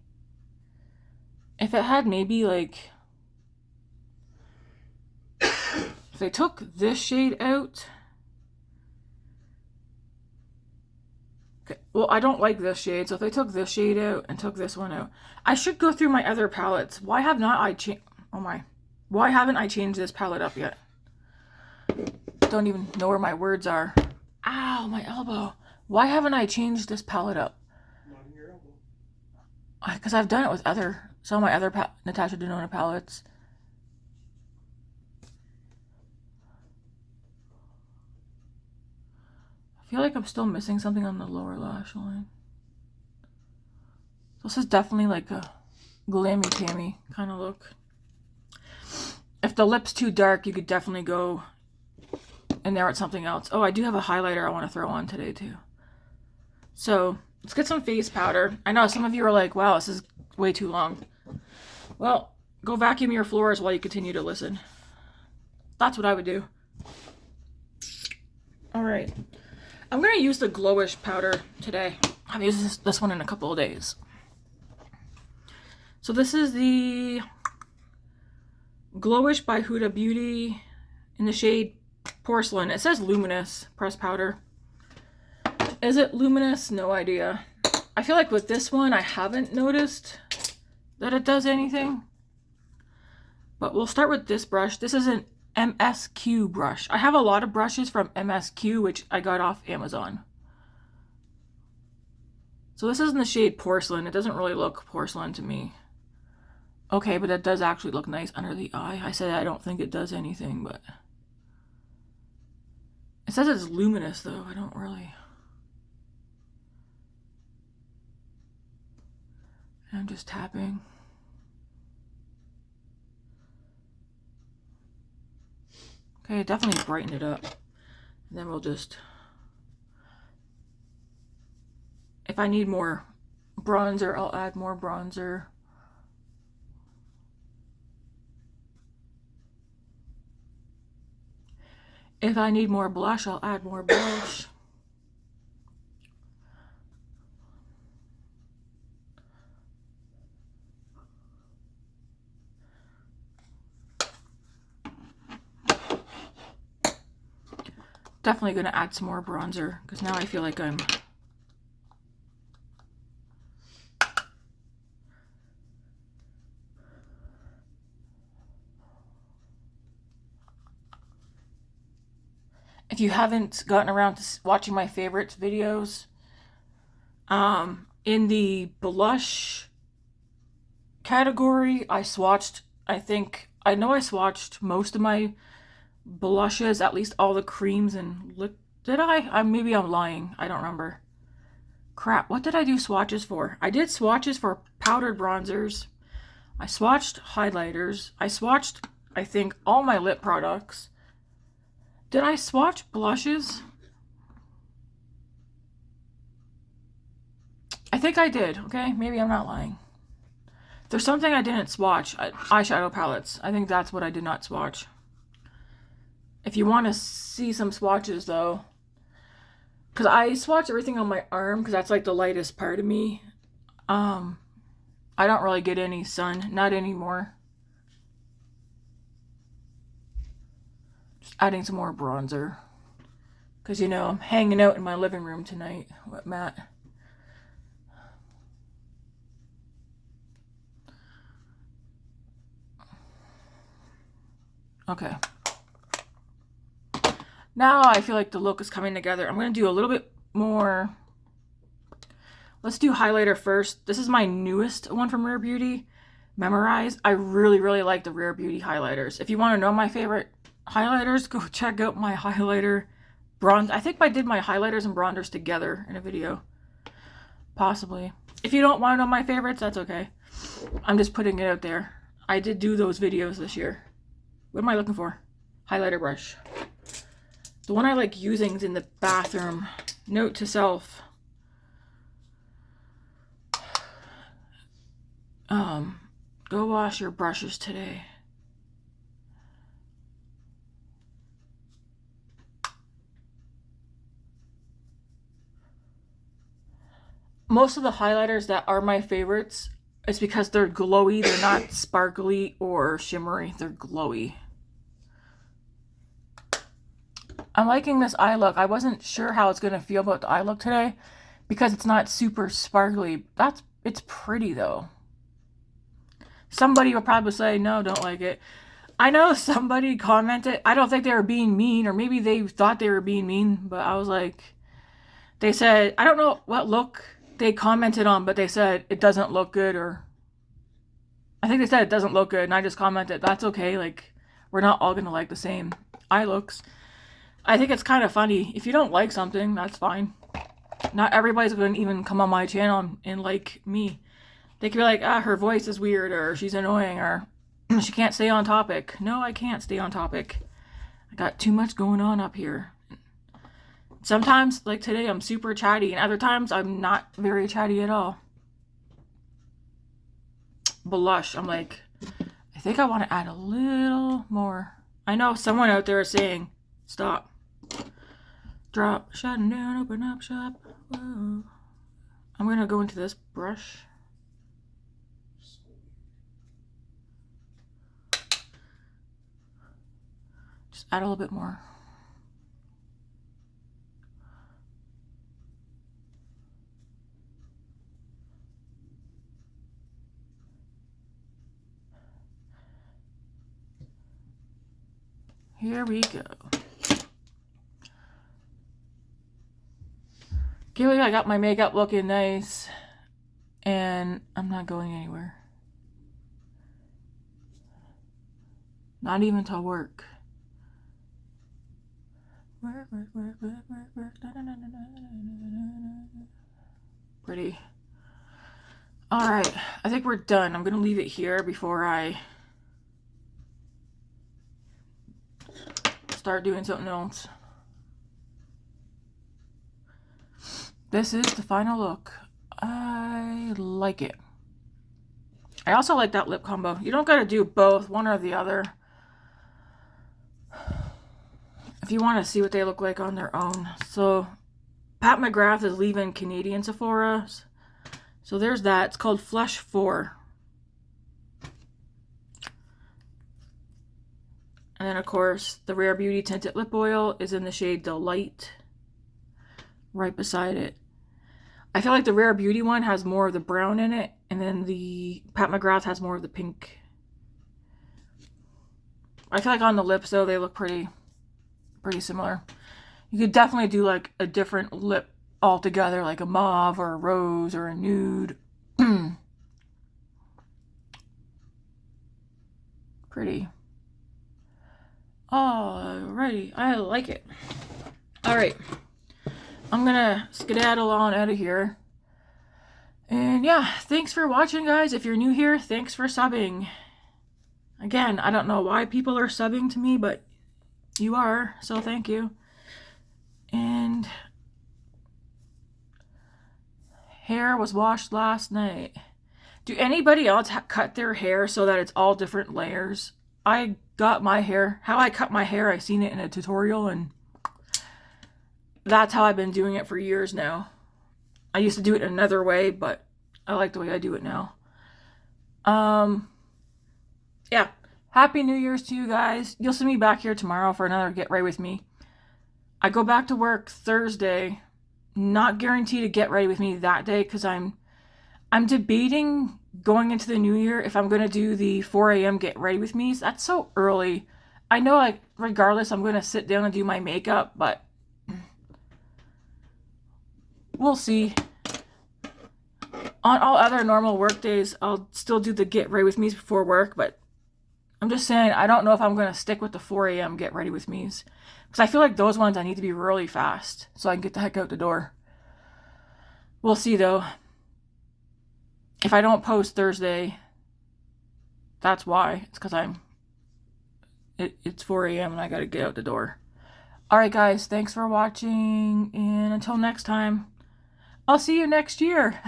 If it had maybe like... If they took this shade out... Okay, well, I don't like this shade, so if they took this shade out and took this one out... I should go through my other palettes. Why haven't I changed this palette up yet? Don't even know where my words are. Ow, my elbow. Why haven't I changed this palette up? Not in your elbow. Because I've done it with some of my other Natasha Denona palettes. I feel like I'm still missing something on the lower lash line. This is definitely like a glammy tammy kind of look. If the lip's too dark, you could definitely go in there with something else. Oh, I do have a highlighter I want to throw on today too. So let's get some face powder. I know some of you are like, wow, this is way too long. Well, go vacuum your floors while you continue to listen. That's what I would do. All right. I'm going to use the Glowish powder today. I've used this one in a couple of days. So this is the Glowish by Huda Beauty in the shade Porcelain. It says Luminous pressed powder. Is it luminous? No idea. I feel like with this one, I haven't noticed that it does anything. But we'll start with this brush. This is an MSQ brush. I have a lot of brushes from MSQ, which I got off Amazon. So this is in the shade Porcelain. It doesn't really look porcelain to me. Okay, but it does actually look nice under the eye. I said I don't think it does anything, but... It says it's luminous, though. I don't really... I'm just tapping. Okay, definitely brighten it up. And then we'll just... If I need more bronzer, I'll add more bronzer. If I need more blush, I'll add more blush. Definitely going to add some more bronzer because now I feel like I'm... If you haven't gotten around to watching my favorites videos, in the blush category, I swatched, I know I swatched most of my blushes, at least all the creams and lip. Did I? Maybe I'm lying. I don't remember. Crap, what did I do swatches for? I did swatches for powdered bronzers. I swatched highlighters. I swatched, I think, all my lip products. Did I swatch blushes? I think I did, okay? Maybe I'm not lying. There's something I didn't swatch. Eyeshadow palettes. I think that's what I did not swatch. If you want to see some swatches, though, because I swatch everything on my arm, because that's like the lightest part of me. I don't really get any sun. Not anymore. Just adding some more bronzer. Because, you know, I'm hanging out in my living room tonight with Matt. Okay. Now I feel like the look is coming together. I'm going to do a little bit more. Let's do highlighter first. This is my newest one from Rare Beauty, Memorize. I really, really like the Rare Beauty highlighters. If you want to know my favorite highlighters, go check out my highlighter bronze. I think I did my highlighters and bronzers together in a video. Possibly. If you don't want to know my favorites, that's okay. I'm just putting it out there. I did do those videos this year. What am I looking for? Highlighter brush. The one I like using is in the bathroom. Note to self. Go wash your brushes today. Most of the highlighters that are my favorites is because they're glowy. They're not sparkly or shimmery. They're glowy. I'm liking this eye look. I wasn't sure how it's going to feel about the eye look today because it's not super sparkly. It's pretty though. Somebody will probably say, no, don't like it. I know somebody commented. I don't think they were being mean, or maybe they thought they were being mean, but I was like, they said, I don't know what look they commented on, but they said it doesn't look good, or I think they said it doesn't look good, and I just commented, that's okay. Like, we're not all going to like the same eye looks. I think it's kind of funny. If you don't like something, that's fine. Not everybody's going to even come on my channel and like me. They could be like, her voice is weird, or she's annoying, or she can't stay on topic. No, I can't stay on topic. I got too much going on up here. Sometimes, like today, I'm super chatty, and other times, I'm not very chatty at all. Blush, I'm like, I think I want to add a little more. I know someone out there is saying, stop. Drop, shutting down, open up shop. Whoa. I'm going to go into this brush. Just add a little bit more. Here we go. Can't believe I got my makeup looking nice. And I'm not going anywhere. Not even to work. Work. Pretty. Alright, I think we're done. I'm going to leave it here before I start doing something else. This is the final look. I like it. I also like that lip combo. You don't got to do both, one or the other. If you want to see what they look like on their own. So, Pat McGrath is leaving Canadian Sephora's. So there's that. It's called Flush 4. And then, of course, the Rare Beauty Tinted Lip Oil is in the shade Delight. Right beside it. I feel like the Rare Beauty one has more of the brown in it. And then the Pat McGrath has more of the pink. I feel like on the lips, though, they look pretty similar. You could definitely do like a different lip altogether, like a mauve or a rose or a nude. Pretty. Alrighty, I like it. Alright, I'm gonna skedaddle on out of here. And yeah, thanks for watching, guys. If you're new here, thanks for subbing. Again, I don't know why people are subbing to me, but you are, so thank you. And hair was washed last night. Do anybody else cut their hair so that it's all different layers? I got my hair, how I cut my hair, I seen it in a tutorial, and that's how I've been doing it for years now. I used to do it another way, but I like the way I do it now. Yeah. Happy New Year's to you guys. You'll see me back here tomorrow for another Get Ready With Me. I go back to work Thursday. Not guaranteed to get ready with me that day because I'm debating going into the new year if I'm going to do the 4 a.m. Get Ready With Me. That's so early. I know, like, regardless, I'm going to sit down and do my makeup, but we'll see. On all other normal work days, I'll still do the Get Ready With Me's before work, but I'm just saying, I don't know if I'm going to stick with the 4 a.m. Get Ready With Me's. Because I feel like those ones I need to be really fast so I can get the heck out the door. We'll see, though. If I don't post Thursday, that's why. It's because it's 4 a.m. and I got to get out the door. Alright, guys. Thanks for watching. And until next time, I'll see you next year.